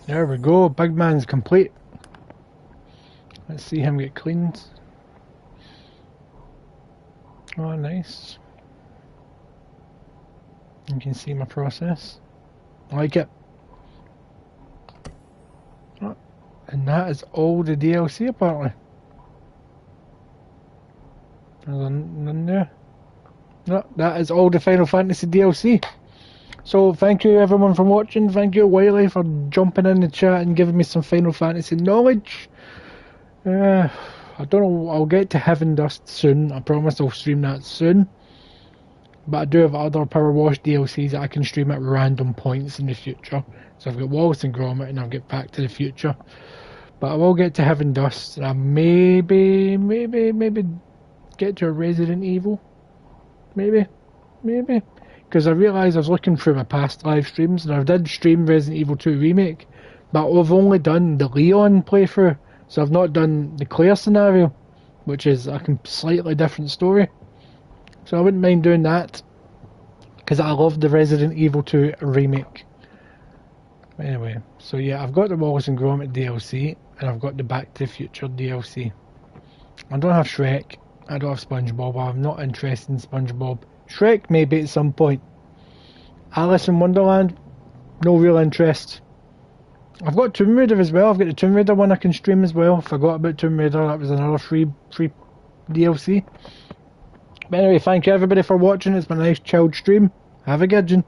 There we go, big man's complete. Let's see him get cleaned. Oh, nice. You can see my process. I like it. Oh, and that is all the DLC apparently. There's none there. No, that is all the Final Fantasy DLC. So thank you everyone for watching. Thank you Wiley for jumping in the chat and giving me some Final Fantasy knowledge. I don't know, I'll get to Heaven Dust soon. I promise I'll stream that soon. But I do have other Powerwash DLCs that I can stream at random points in the future. So I've got Wallace and Gromit and I'll get Back to the Future. But I will get to Heaven Dust and I maybe get to a Resident Evil. Maybe. because I realised I was looking through my past live streams, and I did stream Resident Evil 2 Remake, but I've only done the Leon playthrough, so I've not done the Claire scenario, which is a slightly different story. So I wouldn't mind doing that, because I love the Resident Evil 2 Remake. Anyway, so yeah, I've got the Wallace and Gromit DLC, and I've got the Back to the Future DLC. I don't have Shrek, I don't have SpongeBob, I'm not interested in SpongeBob. Shrek maybe at some point. Alice in Wonderland, no real interest. I've got Tomb Raider as well, I've got the Tomb Raider one I can stream as well. Forgot about Tomb Raider, that was another free DLC. But anyway, thank you everybody for watching, it's been a nice chilled stream. Have a good one.